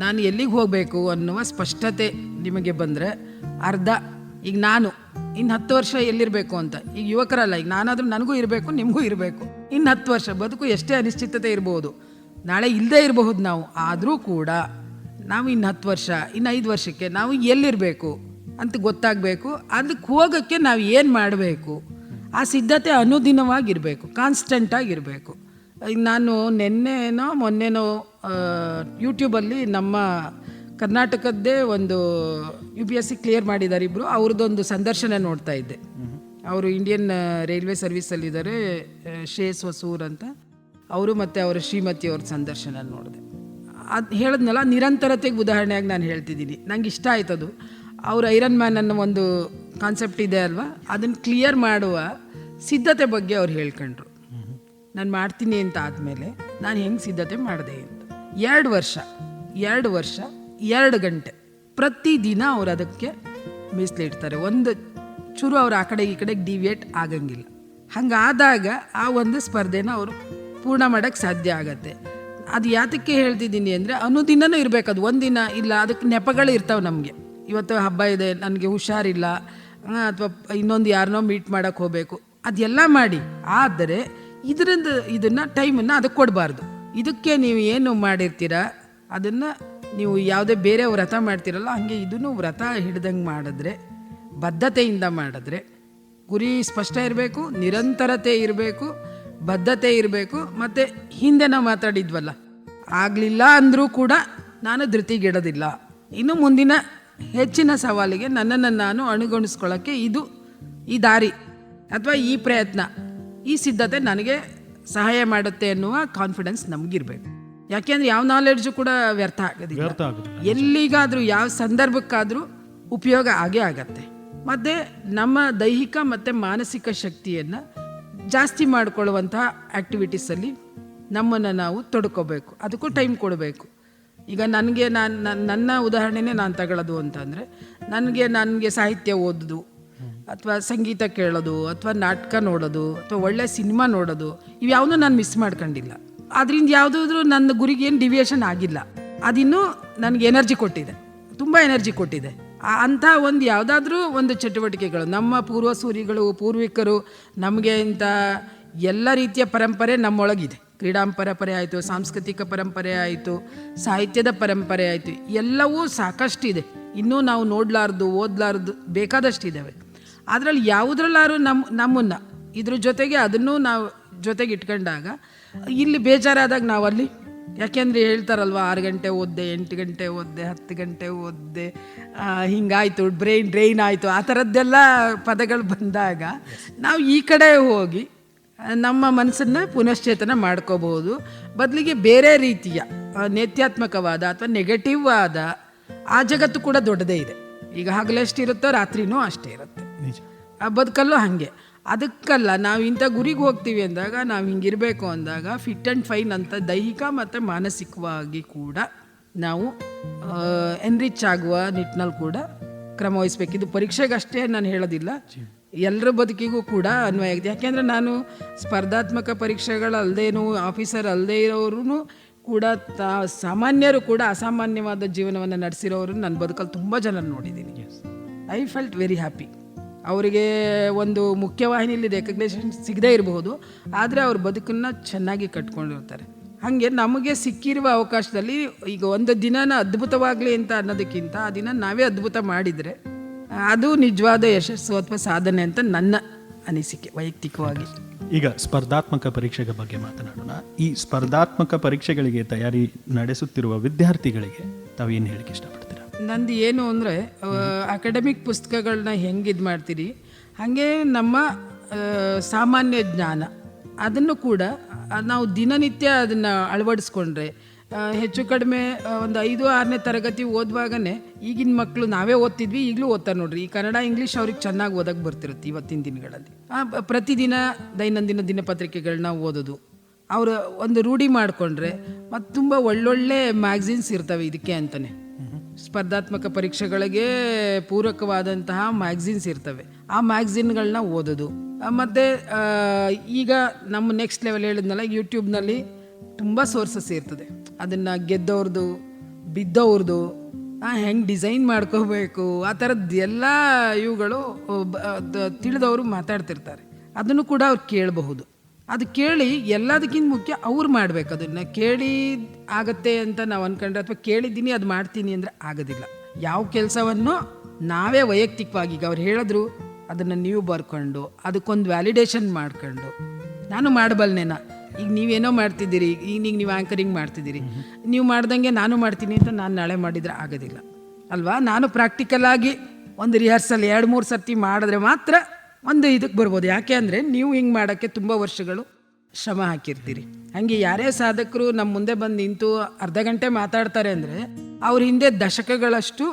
ನಾನು ಎಲ್ಲಿಗೆ ಹೋಗಬೇಕು ಅನ್ನುವ ಸ್ಪಷ್ಟತೆ ನಿಮಗೆ ಬಂದರೆ ಅರ್ಧ. ಈಗ ನಾನು ಇನ್ನು 10 ವರ್ಷ ಎಲ್ಲಿರಬೇಕು ಅಂತ, ಈಗ ಯುವಕರಲ್ಲ, ಈಗ ನಾನಾದರೂ ನನಗೂ ಇರಬೇಕು, ನಿಮಗೂ ಇರಬೇಕು. ಇನ್ನು 10 ವರ್ಷ ಬದುಕು ಎಷ್ಟೇ ಅನಿಶ್ಚಿತತೆ ಇರ್ಬೋದು, ನಾಳೆ ಇಲ್ಲದೇ ಇರಬಹುದು ನಾವು. ಆದರೂ ಕೂಡ ನಾವು ಇನ್ನು 10 ವರ್ಷ, ಇನ್ನು 5 ವರ್ಷಕ್ಕೆ ನಾವು ಎಲ್ಲಿರಬೇಕು ಅಂತ ಗೊತ್ತಾಗಬೇಕು. ಅದಕ್ಕೆ ಹೋಗೋಕ್ಕೆ ನಾವು ಏನು ಮಾಡಬೇಕು, ಆ ಸಿದ್ಧತೆ ಅನುದಿನವಾಗಿರಬೇಕು, ಕಾನ್ಸ್ಟೆಂಟಾಗಿರಬೇಕು. ಈಗ ನಾನು ಮೊನ್ನೆನೋ ಯೂಟ್ಯೂಬಲ್ಲಿ ನಮ್ಮ ಕರ್ನಾಟಕದ್ದೇ ಒಂದು UPSC ಕ್ಲಿಯರ್ ಮಾಡಿದ್ದಾರೆ ಇಬ್ಬರು, ಅವ್ರದ್ದೊಂದು ಸಂದರ್ಶನ ನೋಡ್ತಾ ಇದ್ದೆ. ಅವರು ಇಂಡಿಯನ್ ರೈಲ್ವೆ ಸರ್ವಿಸಲ್ಲಿದ್ದಾರೆ, ಶೇಸ್ ಹೊಸೂರ್ ಅಂತ. ಅವರು ಮತ್ತು ಅವರ ಶ್ರೀಮತಿ ಅವ್ರ ಸಂದರ್ಶನ ನೋಡಿದೆ. ಅದು ಹೇಳಿದ್ನಲ್ಲ, ನಿರಂತರತೆಗೆ ಉದಾಹರಣೆಯಾಗಿ ನಾನು ಹೇಳ್ತಿದ್ದೀನಿ. ನಂಗೆ ಇಷ್ಟ ಆಯ್ತದು. ಅವರು ಐರನ್ ಮ್ಯಾನ್ ಅನ್ನೋ ಒಂದು ಕಾನ್ಸೆಪ್ಟ್ ಇದೆ ಅಲ್ವಾ, ಅದನ್ನು ಕ್ಲಿಯರ್ ಮಾಡುವ ಸಿದ್ಧತೆ ಬಗ್ಗೆ ಅವ್ರು ಹೇಳ್ಕೊಂಡ್ರು. ನಾನು ಮಾಡ್ತೀನಿ ಅಂತ ಆದಮೇಲೆ ನಾನು ಹೆಂಗೆ ಸಿದ್ಧತೆ ಮಾಡಿದೆ ಅಂತ. 2 ವರ್ಷ 2 ಗಂಟೆ ಪ್ರತಿದಿನ ಅವ್ರು ಅದಕ್ಕೆ ಮೀಸಲಿಡ್ತಾರೆ. ಒಂದು ಚೂರು ಅವ್ರು ಆ ಕಡೆ ಈ ಕಡೆಗೆ ಡಿವಿಯೇಟ್ ಆಗಂಗಿಲ್ಲ. ಹಂಗಾದಾಗ ಆ ಒಂದು ಸ್ಪರ್ಧೆನ ಅವರು ಪೂರ್ಣ ಮಾಡೋಕ್ಕೆ ಸಾಧ್ಯ ಆಗತ್ತೆ. ಅದು ಯಾತಕ್ಕೆ ಹೇಳ್ತಿದ್ದೀನಿ ಅಂದರೆ, ಅನುದಿನನೂ ಇರಬೇಕು. ಅದು ಒಂದಿನ ಇಲ್ಲ, ಅದಕ್ಕೆ ನೆಪಗಳು ಇರ್ತಾವೆ ನಮಗೆ. ಇವತ್ತು ಹಬ್ಬ ಇದೆ, ನನಗೆ ಹುಷಾರಿಲ್ಲ, ಅಥವಾ ಇನ್ನೊಂದು ಯಾರನ್ನೋ ಮೀಟ್ ಮಾಡೋಕ್ಕೆ ಹೋಗಬೇಕು, ಅದೆಲ್ಲ ಮಾಡಿ. ಆದರೆ ಇದನ್ನು ಟೈಮನ್ನು ಅದಕ್ಕೆ ಕೊಡಬಾರ್ದು. ಇದಕ್ಕೆ ನೀವು ಏನು ಮಾಡಿರ್ತೀರ ಅದನ್ನು ನೀವು ಯಾವುದೇ ಬೇರೆ ವ್ರತ ಮಾಡ್ತಿರಲ್ಲ, ಹಾಗೆ ಇದನ್ನು ವ್ರತ ಹಿಡ್ದಂಗೆ ಮಾಡಿದ್ರೆ, ಬದ್ಧತೆಯಿಂದ ಮಾಡಿದ್ರೆ, ಗುರಿ ಸ್ಪಷ್ಟ ಇರಬೇಕು, ನಿರಂತರತೆ ಇರಬೇಕು, ಬದ್ಧತೆ ಇರಬೇಕು. ಮತ್ತು ಹಿಂದೆ ನಾವು ಮಾತಾಡಿದ್ವಲ್ಲ, ಆಗಲಿಲ್ಲ ಅಂದರೂ ಕೂಡ ನಾನು ಧೃತಿಗೆಡೋದಿಲ್ಲ. ಇನ್ನು ಮುಂದಿನ ಹೆಚ್ಚಿನ ಸವಾಲಿಗೆ ನನ್ನನ್ನು ನಾನು ಅಣುಗೊಳಿಸ್ಕೊಳ್ಳೋಕ್ಕೆ ಈ ದಾರಿ ಅಥವಾ ಈ ಪ್ರಯತ್ನ, ಈ ಸಿದ್ಧತೆ ನನಗೆ ಸಹಾಯ ಮಾಡುತ್ತೆ ಅನ್ನುವ ಕಾನ್ಫಿಡೆನ್ಸ್ ನಮಗಿರ್ಬೇಕು. ಯಾಕೆಂದರೆ ಯಾವ ನಾಲೆಡ್ಜು ಕೂಡ ವ್ಯರ್ಥ ಆಗೋದಿಲ್ಲ. ಎಲ್ಲಿಗಾದರೂ ಯಾವ ಸಂದರ್ಭಕ್ಕಾದರೂ ಉಪಯೋಗ ಆಗೇ ಆಗತ್ತೆ. ಮತ್ತು ನಮ್ಮ ದೈಹಿಕ ಮತ್ತು ಮಾನಸಿಕ ಶಕ್ತಿಯನ್ನು ಜಾಸ್ತಿ ಮಾಡಿಕೊಳ್ಳುವಂತಹ ಆ್ಯಕ್ಟಿವಿಟೀಸಲ್ಲಿ ನಮ್ಮನ್ನು ನಾವು ತೊಡ್ಕೋಬೇಕು. ಅದಕ್ಕೂ ಟೈಮ್ ಕೊಡಬೇಕು. ಈಗ ನನ್ನ ಉದಾಹರಣೆನೇ ನಾನು ತಗೊಳ್ಳೋದು ಅಂತಂದರೆ, ನನಗೆ ಸಾಹಿತ್ಯ ಓದೋದು, ಅಥವಾ ಸಂಗೀತ ಕೇಳೋದು, ಅಥವಾ ನಾಟಕ ನೋಡೋದು, ಅಥವಾ ಒಳ್ಳೆ ಸಿನಿಮಾ ನೋಡೋದು, ಇವ್ಯಾವುದೂ ನಾನು ಮಿಸ್ ಮಾಡ್ಕೊಂಡಿಲ್ಲ. ಅದರಿಂದ ಯಾವುದಾದ್ರೂ ನನ್ನ ಗುರಿಗೆ ಏನು ಡಿವಿಯೇಷನ್ ಆಗಿಲ್ಲ. ಅದಿನ್ನೂ ನನಗೆ ಎನರ್ಜಿ ಕೊಟ್ಟಿದೆ, ತುಂಬ ಎನರ್ಜಿ ಕೊಟ್ಟಿದೆ. ಅಂಥ ಒಂದು ಯಾವುದಾದ್ರೂ ಒಂದು ಚಟುವಟಿಕೆಗಳು, ನಮ್ಮ ಪೂರ್ವಿಕರು ನಮಗೆ ಇಂಥ ಎಲ್ಲ ರೀತಿಯ ಪರಂಪರೆ ನಮ್ಮೊಳಗಿದೆ. ಕ್ರೀಡಾ ಪರಂಪರೆ ಆಯಿತು, ಸಾಂಸ್ಕೃತಿಕ ಪರಂಪರೆ ಆಯಿತು, ಸಾಹಿತ್ಯದ ಪರಂಪರೆ ಆಯಿತು, ಎಲ್ಲವೂ ಸಾಕಷ್ಟಿದೆ. ಇನ್ನೂ ನಾವು ನೋಡಲಾರ್ದು ಓದಲಾರ್ದು ಬೇಕಾದಷ್ಟಿದ್ದಾವೆ. ಅದರಲ್ಲಿ ಯಾವುದ್ರಲ್ಲಾರು ನಮ್ಮನ್ನು ಇದ್ರ ಜೊತೆಗೆ ಅದನ್ನು ನಾವು ಜೊತೆಗೆ ಇಟ್ಕೊಂಡಾಗ, ಇಲ್ಲಿ ಬೇಜಾರಾದಾಗ ನಾವಲ್ಲಿ, ಯಾಕೆಂದರೆ ಹೇಳ್ತಾರಲ್ವ, 6 ಗಂಟೆ ಓದಿದೆ, 8 ಗಂಟೆ ಓದಿದೆ, 10 ಗಂಟೆ ಓದಿದೆ, ಹಿಂಗಾಯಿತು, ಡ್ರೈನ್ ಆಯಿತು, ಆ ಥರದ್ದೆಲ್ಲ ಪದಗಳು ಬಂದಾಗ ನಾವು ಈ ಕಡೆ ಹೋಗಿ ನಮ್ಮ ಮನಸ್ಸನ್ನು ಪುನಶ್ಚೇತನ ಮಾಡ್ಕೋಬಹುದು. ಬದಲಿಗೆ ಬೇರೆ ರೀತಿಯ ನೇತ್ಯಾತ್ಮಕವಾದ ಅಥವಾ ನೆಗೆಟಿವ್ ಆದ ಆ ಜಗತ್ತು ಕೂಡ ದೊಡ್ಡದೇ ಇದೆ. ಈಗ ಹಗಲೆಷ್ಟಿರುತ್ತೋ ರಾತ್ರಿನೂ ಅಷ್ಟೇ ಇರುತ್ತೆ. ಆ ಬದುಕಲ್ಲೂ ಹಾಗೆ. ಅದಕ್ಕಲ್ಲ, ನಾವು ಇಂಥ ಗುರಿಗೆ ಹೋಗ್ತೀವಿ ಅಂದಾಗ, ನಾವು ಹಿಂಗಿರಬೇಕು ಅಂದಾಗ ಫಿಟ್ ಆ್ಯಂಡ್ ಫೈನ್ ಅಂತ ದೈಹಿಕ ಮತ್ತು ಮಾನಸಿಕವಾಗಿ ಕೂಡ ನಾವು ಎನ್ರಿಚ್ ಆಗುವ ನಿಟ್ಟಿನಲ್ಲಿ ಕೂಡ ಕ್ರಮ ವಹಿಸ್ಬೇಕು. ಇದು ಪರೀಕ್ಷೆಗಷ್ಟೇ ನಾನು ಹೇಳೋದಿಲ್ಲ, ಎಲ್ಲರ ಬದುಕಿಗೂ ಕೂಡ ಅನ್ವಯ ಆಗಿದೆ. ಯಾಕೆಂದರೆ ನಾನು ಸ್ಪರ್ಧಾತ್ಮಕ ಪರೀಕ್ಷೆಗಳಲ್ಲದೇನು, ಆಫೀಸರ್ ಅಲ್ಲದೇ ಇರೋರು ಕೂಡ, ಸಾಮಾನ್ಯರು ಕೂಡ ಅಸಾಮಾನ್ಯವಾದ ಜೀವನವನ್ನು ನಡೆಸಿರೋರು ನನ್ನ ಬದುಕಲ್ಲಿ ತುಂಬ ಜನ ನೋಡಿದ್ದೀನಿ. I felt very happy. ಅವರಿಗೆ ಒಂದು ಮುಖ್ಯವಾಹಿನಿಯಲ್ಲಿ ರೆಕಗ್ನೇಷನ್ ಸಿಗದೇ ಇರಬಹುದು, ಆದರೆ ಅವ್ರ ಬದುಕನ್ನು ಚೆನ್ನಾಗಿ ಕಟ್ಕೊಂಡಿರ್ತಾರೆ. ಹಾಗೆ ನಮಗೆ ಸಿಕ್ಕಿರುವ ಅವಕಾಶದಲ್ಲಿ ಈಗ ಒಂದು ದಿನನ ಅದ್ಭುತವಾಗಲಿ ಅಂತ ಅನ್ನೋದಕ್ಕಿಂತ ಆ ದಿನ ನಾವೇ ಅದ್ಭುತ ಮಾಡಿದರೆ ಅದು ನಿಜವಾದ ಯಶಸ್ಸು ಅಥವಾ ಸಾಧನೆ ಅಂತ ನನ್ನ ಅನಿಸಿಕೆ ವೈಯಕ್ತಿಕವಾಗಿ. ಈಗ ಸ್ಪರ್ಧಾತ್ಮಕ ಪರೀಕ್ಷೆಗಳ ಬಗ್ಗೆ ಮಾತನಾಡೋಣ. ಈ ಸ್ಪರ್ಧಾತ್ಮಕ ಪರೀಕ್ಷೆಗಳಿಗೆ ತಯಾರಿ ನಡೆಸುತ್ತಿರುವ ವಿದ್ಯಾರ್ಥಿಗಳಿಗೆ ತಾವೇನು ಹೇಳಿಕೆ ಇಷ್ಟಪಡ್ತೀರಾ? ನಂದು ಏನು ಅಂದರೆ ಅಕಾಡೆಮಿಕ್ ಪುಸ್ತಕಗಳನ್ನ ಹೆಂಗೆ ಇದು ಮಾಡ್ತೀರಿ ಹಾಗೆ ನಮ್ಮ ಸಾಮಾನ್ಯ ಜ್ಞಾನ ಅದನ್ನು ಕೂಡ ನಾವು ದಿನನಿತ್ಯ ಅದನ್ನು ಅಳವಡಿಸ್ಕೊಂಡ್ರೆ ಹೆಚ್ಚು ಕಡಿಮೆ ಒಂದು 5-6ನೇ ತರಗತಿ ಓದುವಾಗನೇ ಈಗಿನ ಮಕ್ಕಳು ನಾವೇ ಓದ್ತಿದ್ವಿ, ಈಗಲೂ ಓದ್ತಾರೆ ನೋಡ್ರಿ. ಈ ಕನ್ನಡ ಇಂಗ್ಲೀಷ್ ಅವ್ರಿಗೆ ಚೆನ್ನಾಗಿ ಓದಕ್ಕೆ ಬರ್ತಿರುತ್ತೆ ಇವತ್ತಿನ ದಿನಗಳಲ್ಲಿ. ಪ್ರತಿದಿನ ದೈನಂದಿನ ದಿನಪತ್ರಿಕೆಗಳನ್ನ ಓದೋದು ಅವರು ಒಂದು ರೂಢಿ ಮಾಡಿಕೊಂಡ್ರೆ ಮತ್ತು ತುಂಬ ಒಳ್ಳೊಳ್ಳೆ ಮ್ಯಾಗ್ಝಿನ್ಸ್ ಇರ್ತವೆ ಇದಕ್ಕೆ ಅಂತಲೇ. ಸ್ಪರ್ಧಾತ್ಮಕ ಪರೀಕ್ಷೆಗಳಿಗೆ ಪೂರಕವಾದಂತಹ ಮ್ಯಾಗ್ಝಿನ್ಸ್ ಇರ್ತವೆ. ಆ ಮ್ಯಾಗ್ಝಿನ್ಗಳನ್ನ ಓದೋದು. ಮತ್ತು ಈಗ ನಮ್ಮ ನೆಕ್ಸ್ಟ್ ಲೆವೆಲ್ ಹೇಳಿದ್ನಲ್ಲ, ಯೂಟ್ಯೂಬ್ನಲ್ಲಿ ತುಂಬ ಸೋರ್ಸಸ್ ಇರ್ತದೆ. ಅದನ್ನು ಗೆದ್ದವ್ರದ್ದು, ಬಿದ್ದವ್ರದ್ದು, ಹೆಂಗೆ ಡಿಸೈನ್ ಮಾಡ್ಕೋಬೇಕು, ಆ ಥರದ್ದು ಎಲ್ಲ ಇವುಗಳು ತಿಳಿದವರು ಮಾತಾಡ್ತಿರ್ತಾರೆ. ಅದನ್ನು ಕೂಡ ಅವ್ರು ಕೇಳಬಹುದು. ಅದು ಕೇಳಿ ಎಲ್ಲದಕ್ಕಿಂತ ಮುಖ್ಯ ಅವ್ರು ಮಾಡಬೇಕು. ಅದನ್ನು ಕೇಳಿ ಆಗತ್ತೆ ಅಂತ ನಾವು ಅಂದ್ಕೊಂಡ್ರೆ ಅಥವಾ ಕೇಳಿದ್ದೀನಿ ಅದು ಮಾಡ್ತೀನಿ ಅಂದರೆ ಆಗೋದಿಲ್ಲ. ಯಾವ ಕೆಲಸವನ್ನು ನಾವೇ ವೈಯಕ್ತಿಕವಾಗಿ ಈಗ ಅವ್ರು ಹೇಳಿದ್ರು ಅದನ್ನು ನೀವು ಬರ್ಕೊಂಡು ಅದಕ್ಕೊಂದು ವ್ಯಾಲಿಡೇಷನ್ ಮಾಡ್ಕೊಂಡು ನಾನು ಮಾಡಬಲ್ನೇನಾ, ಈಗ ನೀವೇನೋ ಮಾಡ್ತಿದ್ದೀರಿ, ಈಗ ನೀವು ಆ್ಯಂಕರಿಂಗ್ ಮಾಡ್ತಿದ್ದೀರಿ, ನೀವು ಮಾಡ್ದಂಗೆ ನಾನು ಮಾಡ್ತೀನಿ ಅಂತ ನಾನು ನಾಳೆ ಮಾಡಿದರೆ ಆಗೋದಿಲ್ಲ ಅಲ್ವಾ. ನಾನು ಪ್ರಾಕ್ಟಿಕಲಾಗಿ ಒಂದು ರಿಹರ್ಸಲ್ 2-3 ಸರ್ತಿ ಮಾಡಿದ್ರೆ ಮಾತ್ರ ಒಂದು ಇದಕ್ಕೆ ಬರ್ಬೋದು. ಯಾಕೆ ಅಂದರೆ ನೀವು ಹಿಂಗೆ ಮಾಡೋಕ್ಕೆ ತುಂಬ ವರ್ಷಗಳು ಶ್ರಮ ಹಾಕಿರ್ತೀರಿ. ಹಾಗೆ ಯಾರೇ ಸಾಧಕರು ನಮ್ಮ ಮುಂದೆ ಬಂದು ನಿಂತು ಅರ್ಧ ಗಂಟೆ ಮಾತಾಡ್ತಾರೆ ಅಂದರೆ ಅವ್ರ ಹಿಂದೆ ದಶಕಗಳಷ್ಟು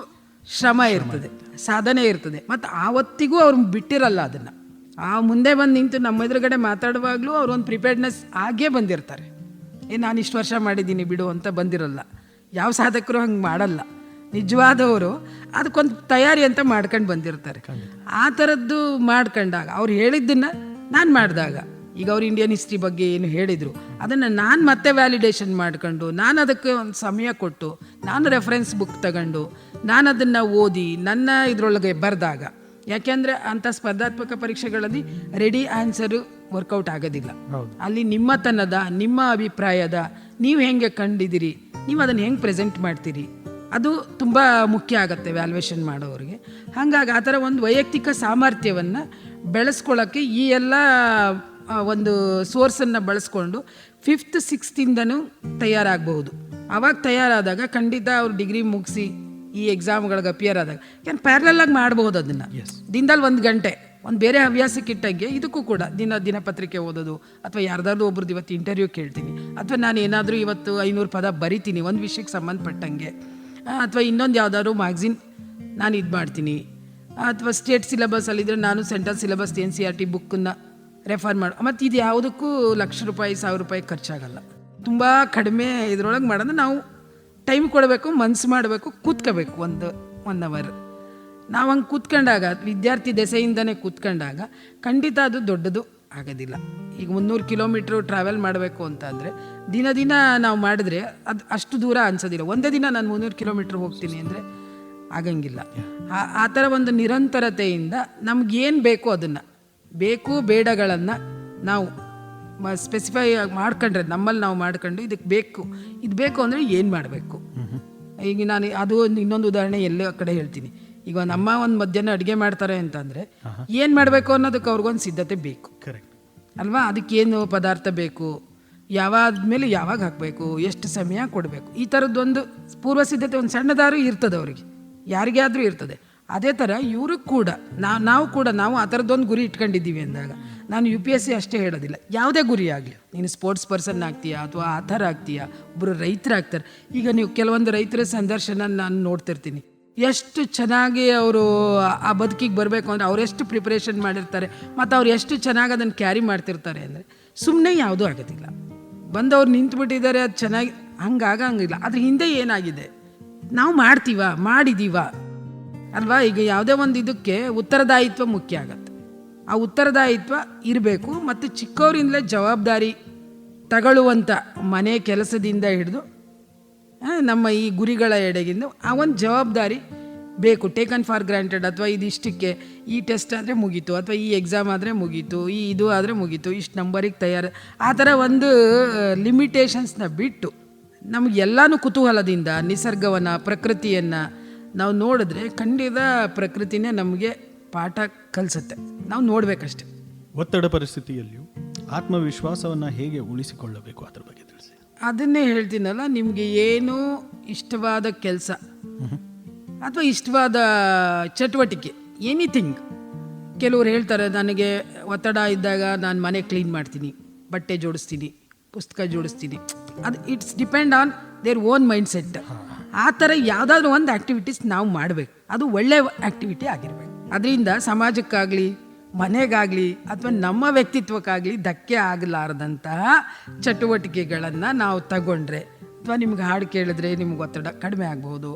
ಶ್ರಮ ಇರ್ತದೆ, ಸಾಧನೆ ಇರ್ತದೆ. ಮತ್ತು ಆವತ್ತಿಗೂ ಅವ್ರು ಬಿಟ್ಟಿರಲ್ಲ ಅದನ್ನು. ಆ ಮುಂದೆ ಬಂದು ನಿಂತು ನಮ್ಮ ಎದುರುಗಡೆ ಮಾತಾಡುವಾಗಲೂ ಅವ್ರು ಒಂದು ಪ್ರಿಪೇರ್ಡ್ನೆಸ್ ಆಗೇ ಬಂದಿರ್ತಾರೆ. ನಾನು ಇಷ್ಟು ವರ್ಷ ಮಾಡಿದ್ದೀನಿ ಬಿಡು ಅಂತ ಬಂದಿರಲ್ಲ. ಯಾವ ಸಾಧಕರು ಹಂಗೆ ಮಾಡಲ್ಲ. ನಿಜವಾದವರು ಅದಕ್ಕೊಂದು ತಯಾರಿ ಅಂತ ಮಾಡ್ಕೊಂಡು ಬಂದಿರ್ತಾರೆ. ಆ ಥರದ್ದು ಮಾಡ್ಕೊಂಡಾಗ ಅವ್ರು ಹೇಳಿದ್ದನ್ನು ನಾನು ಮಾಡಿದಾಗ, ಈಗ ಅವ್ರು ಇಂಡಿಯನ್ ಹಿಸ್ಟ್ರಿ ಬಗ್ಗೆ ಏನು ಹೇಳಿದರು ಅದನ್ನು ನಾನು ಮತ್ತೆ ವ್ಯಾಲಿಡೇಷನ್ ಮಾಡ್ಕೊಂಡು ನಾನು ಅದಕ್ಕೆ ಒಂದು ಸಮಯ ಕೊಟ್ಟು ನಾನು ರೆಫರೆನ್ಸ್ ಬುಕ್ ತಗೊಂಡು ನಾನು ಅದನ್ನು ಓದಿ ನನ್ನ ಇದರೊಳಗೆ ಬರೆದಾಗ, ಯಾಕೆಂದರೆ ಅಂಥ ಸ್ಪರ್ಧಾತ್ಮಕ ಪರೀಕ್ಷೆಗಳಲ್ಲಿ ರೆಡಿ ಆನ್ಸರು ವರ್ಕೌಟ್ ಆಗೋದಿಲ್ಲ. ಅಲ್ಲಿ ನಿಮ್ಮತನದ, ನಿಮ್ಮ ಅಭಿಪ್ರಾಯದ, ನೀವು ಹೆಂಗೆ ಕಂಡಿದ್ದೀರಿ, ನೀವು ಅದನ್ನು ಹೆಂಗೆ ಪ್ರೆಸೆಂಟ್ ಮಾಡ್ತೀರಿ, ಅದು ತುಂಬ ಮುಖ್ಯ ಆಗುತ್ತೆ ವ್ಯಾಲ್ಯೂಯೇಷನ್ ಮಾಡೋರಿಗೆ. ಹಾಗಾಗಿ ಆ ಥರ ಒಂದು ವೈಯಕ್ತಿಕ ಸಾಮರ್ಥ್ಯವನ್ನು ಬೆಳೆಸ್ಕೊಳ್ಳೋಕ್ಕೆ ಈ ಎಲ್ಲ ಒಂದು ಸೋರ್ಸನ್ನು ಬಳಸ್ಕೊಂಡು 5th 6th ತಯಾರಾಗಬಹುದು. ಆವಾಗ ತಯಾರಾದಾಗ ಖಂಡಿತ ಅವ್ರು ಡಿಗ್ರಿ ಮುಗಿಸಿ ಈ ಎಕ್ಸಾಮ್ಗಳಿಗೆ ಅಪಿಯರ್ ಆದಾಗ ಪ್ಯಾರಲಾಗಿ ಮಾಡ್ಬೋದು. ಅದನ್ನು ದಿನದಲ್ಲಿ 1 ಗಂಟೆ ಒಂದು ಬೇರೆ ಹವ್ಯಾಸಕ್ಕೆ ಇಟ್ಟಂಗೆ ಇದಕ್ಕೂ ಕೂಡ ದಿನಪತ್ರಿಕೆ ಓದೋದು, ಅಥವಾ ಯಾರ್ದಾದ್ರು ಒಬ್ರದ್ದು ಇವತ್ತು ಇಂಟರ್ವ್ಯೂ ಕೇಳ್ತೀನಿ, ಅಥವಾ ನಾನು ಏನಾದರೂ ಇವತ್ತು 500 ಪದ ಬರಿತೀನಿ ಒಂದು ವಿಷಯಕ್ಕೆ ಸಂಬಂಧಪಟ್ಟಂಗೆ, ಅಥವಾ ಇನ್ನೊಂದು ಯಾವುದಾದ್ರು ಮ್ಯಾಗ್ಝಿನ್ ನಾನು ಇದು ಮಾಡ್ತೀನಿ, ಅಥವಾ ಸ್ಟೇಟ್ ಸಿಲೆಬಸ್ಸಲ್ಲಿದ್ದರೆ ನಾನು ಸೆಂಟ್ರಲ್ ಸಿಲೆಬಸ್ NCERT ಬುಕ್ಕನ್ನು ರೆಫರ್ ಮಾಡಿ. ಮತ್ತು ಇದು ಯಾವುದಕ್ಕೂ ₹1,00,000 ₹1,000 ಖರ್ಚಾಗಲ್ಲ. ತುಂಬ ಕಡಿಮೆ ಇದರೊಳಗೆ ಮಾಡೋದು. ನಾವು ಟೈಮ್ ಕೊಡಬೇಕು, ಮನಸ್ಸು ಮಾಡಬೇಕು, ಕೂತ್ಕೋಬೇಕು 1 ಅವರ್. ನಾವು ಹಂಗೆ ಕೂತ್ಕೊಂಡಾಗ, ವಿದ್ಯಾರ್ಥಿ ದೆಸೆಯಿಂದನೇ ಕೂತ್ಕೊಂಡಾಗ ಖಂಡಿತ ಅದು ದೊಡ್ಡದು ಆಗೋದಿಲ್ಲ. ಈಗ 300 ಕಿಲೋಮೀಟ್ರು ಟ್ರಾವೆಲ್ ಮಾಡಬೇಕು ಅಂತ ಅಂದರೆ ದಿನ ನಾವು ಮಾಡಿದ್ರೆ ಅದು ಅಷ್ಟು ದೂರ ಅನ್ಸೋದಿಲ್ಲ. ಒಂದೇ ದಿನ ನಾನು 300 ಕಿಲೋಮೀಟ್ರ್ ಹೋಗ್ತೀನಿ ಅಂದರೆ ಆಗಂಗಿಲ್ಲ. ಆ ಥರ ಒಂದು ನಿರಂತರತೆಯಿಂದ ನಮಗೇನು ಬೇಕೋ ಅದನ್ನು, ಬೇಕು ಬೇಡಗಳನ್ನು ನಾವು ಸ್ಪೆಸಿಫೈ ಮಾಡ್ಕೊಂಡ್ರೆ, ನಮ್ಮಲ್ಲಿ ನಾವು ಮಾಡ್ಕೊಂಡು ಇದು ಬೇಕು ಅಂದರೆ ಏನು ಮಾಡಬೇಕು. ಈಗ ನಾನು ಅದು ಇನ್ನೊಂದು ಉದಾಹರಣೆ ಎಲ್ಲೋ ಕಡೆ ಹೇಳ್ತೀನಿ. ಈಗ ನಮ್ಮ ಒಂದು ಮಧ್ಯಾಹ್ನ ಅಡುಗೆ ಮಾಡ್ತಾರೆ ಅಂತಂದರೆ ಏನು ಮಾಡಬೇಕು ಅನ್ನೋದಕ್ಕೆ ಅವ್ರಿಗೊಂದು ಸಿದ್ಧತೆ ಬೇಕು ಅಲ್ವಾ. ಅದಕ್ಕೇನು ಪದಾರ್ಥ ಬೇಕು, ಯಾವಾದ್ಮೇಲೆ ಯಾವಾಗ ಹಾಕಬೇಕು, ಎಷ್ಟು ಸಮಯ ಕೊಡಬೇಕು, ಈ ಥರದ್ದೊಂದು ಪೂರ್ವ ಸಿದ್ಧತೆ ಒಂದು ಸಣ್ಣದಾರು ಇರ್ತದೆ ಅವರಿಗೆ, ಯಾರಿಗೇ ಆದರೂ ಇರ್ತದೆ. ಅದೇ ಥರ ಇವರು ಕೂಡ ನಾವು ಆ ಥರದ್ದೊಂದು ಗುರಿ ಇಟ್ಕೊಂಡಿದ್ದೀವಿ ಅಂದಾಗ, ನಾನು UPSC ಅಷ್ಟೇ ಹೇಳೋದಿಲ್ಲ, ಯಾವುದೇ ಗುರಿ ಆಗಲಿ, ನೀನು ಸ್ಪೋರ್ಟ್ಸ್ ಪರ್ಸನ್ ಆಗ್ತೀಯಾ ಅಥವಾ ಆ ಥರ ಆಗ್ತೀಯಾ, ಒಬ್ಬರು ರೈತರಾಗ್ತಾರೆ. ಈಗ ನೀವು ಕೆಲವೊಂದು ರೈತರ ಸಂದರ್ಶನ ನಾನು ನೋಡ್ತಿರ್ತೀನಿ, ಎಷ್ಟು ಚೆನ್ನಾಗಿ ಅವರು ಆ ಬದುಕಿಗೆ ಬರಬೇಕು ಅಂದರೆ ಅವರೆಷ್ಟು ಪ್ರಿಪ್ರೇಷನ್ ಮಾಡಿರ್ತಾರೆ, ಮತ್ತು ಅವ್ರು ಎಷ್ಟು ಚೆನ್ನಾಗಿ ಅದನ್ನು ಕ್ಯಾರಿ ಮಾಡ್ತಿರ್ತಾರೆ ಅಂದರೆ ಸುಮ್ಮನೆ ಯಾವುದೂ ಆಗೋದಿಲ್ಲ. ಬಂದವ್ರು ನಿಂತುಬಿಟ್ಟಿದ್ದಾರೆ, ಅದು ಚೆನ್ನಾಗಿ ಹಂಗಿಲ್ಲ. ಅದ್ರ ಹಿಂದೆ ಏನಾಗಿದೆ, ನಾವು ಮಾಡಿದ್ದೀವ ಅಲ್ವಾ. ಈಗ ಯಾವುದೇ ಒಂದು ಇದಕ್ಕೆ ಉತ್ತರದಾಯಿತ್ವ ಮುಖ್ಯ ಆಗತ್ತೆ. ಆ ಉತ್ತರದಾಯಿತ್ವ ಇರಬೇಕು. ಮತ್ತು ಚಿಕ್ಕವರಿಂದಲೇ ಜವಾಬ್ದಾರಿ ತಗೊಳ್ಳುವಂಥ ಮನೆ ಕೆಲಸದಿಂದ ಹಿಡಿದು ನಮ್ಮ ಈ ಗುರಿಗಳ ಎಡೆಗಿಂದ ಆ ಒಂದು ಜವಾಬ್ದಾರಿ ಬೇಕು, ಟೇಕನ್ ಫಾರ್ ಗ್ರಾಂಟೆಡ್, ಅಥವಾ ಇದಿಷ್ಟಕ್ಕೆ ಈ ಟೆಸ್ಟ್ ಆದರೆ ಮುಗೀತು, ಅಥವಾ ಈ ಎಕ್ಸಾಮ್ ಆದರೆ ಮುಗೀತು, ಇದು ಆದರೆ ಮುಗೀತು, ಇಷ್ಟು ನಂಬರಿಗೆ ತಯಾರು, ಆ ಥರ ಒಂದು ಲಿಮಿಟೇಷನ್ಸ್ನ ಬಿಟ್ಟು ನಮಗೆಲ್ಲನೂ ಕುತೂಹಲದಿಂದ ನಿಸರ್ಗವನ್ನು, ಪ್ರಕೃತಿಯನ್ನು ನಾವು ನೋಡಿದ್ರೆ ಖಂಡಿತ ಪ್ರಕೃತಿನೇ ನಮಗೆ ಪಾಠ ಕಲಿಸುತ್ತೆ. ನಾವು ನೋಡಬೇಕಷ್ಟೆ. ಒತ್ತಡ ಪರಿಸ್ಥಿತಿಯಲ್ಲಿಯೂ ಆತ್ಮವಿಶ್ವಾಸವನ್ನು ಹೇಗೆ ಉಳಿಸಿಕೊಳ್ಳಬೇಕು ಅದ್ರ ಬಗ್ಗೆ ತಿಳಿಸಿ. ಅದನ್ನೇ ಹೇಳ್ತೀನಲ್ಲ, ನಿಮಗೆ ಏನು ಇಷ್ಟವಾದ ಕೆಲಸ ಅಥವಾ ಇಷ್ಟವಾದ ಚಟುವಟಿಕೆ, ಎನಿಥಿಂಗ್. ಕೆಲವರು ಹೇಳ್ತಾರೆ ನನಗೆ ಒತ್ತಡ ಇದ್ದಾಗ ನಾನು ಮನೆ ಕ್ಲೀನ್ ಮಾಡ್ತೀನಿ, ಬಟ್ಟೆ ಜೋಡಿಸ್ತೀನಿ, ಪುಸ್ತಕ ಜೋಡಿಸ್ತೀನಿ. ಅದು it's depend on their own mind set. ಆ ಥರ ಯಾವುದಾದ್ರೂ ಒಂದು ಆ್ಯಕ್ಟಿವಿಟೀಸ್ ನಾವು ಮಾಡಬೇಕು, ಅದು ಒಳ್ಳೆಯ ಆ್ಯಕ್ಟಿವಿಟಿ ಆಗಿರಬೇಕು. ಅದರಿಂದ ಸಮಾಜಕ್ಕಾಗಲಿ, ಮನೆಗಾಗಲಿ, ಅಥವಾ ನಮ್ಮ ವ್ಯಕ್ತಿತ್ವಕ್ಕಾಗಲಿ ಧಕ್ಕೆ ಆಗಲಾರದಂತಹ ಚಟುವಟಿಕೆಗಳನ್ನು ನಾವು ತಗೊಂಡ್ರೆ, ಅಥವಾ ನಿಮ್ಗೆ ಹಾಡು ಕೇಳಿದ್ರೆ ನಿಮ್ಗೆ ಒತ್ತಡ ಕಡಿಮೆ ಆಗ್ಬೋದು,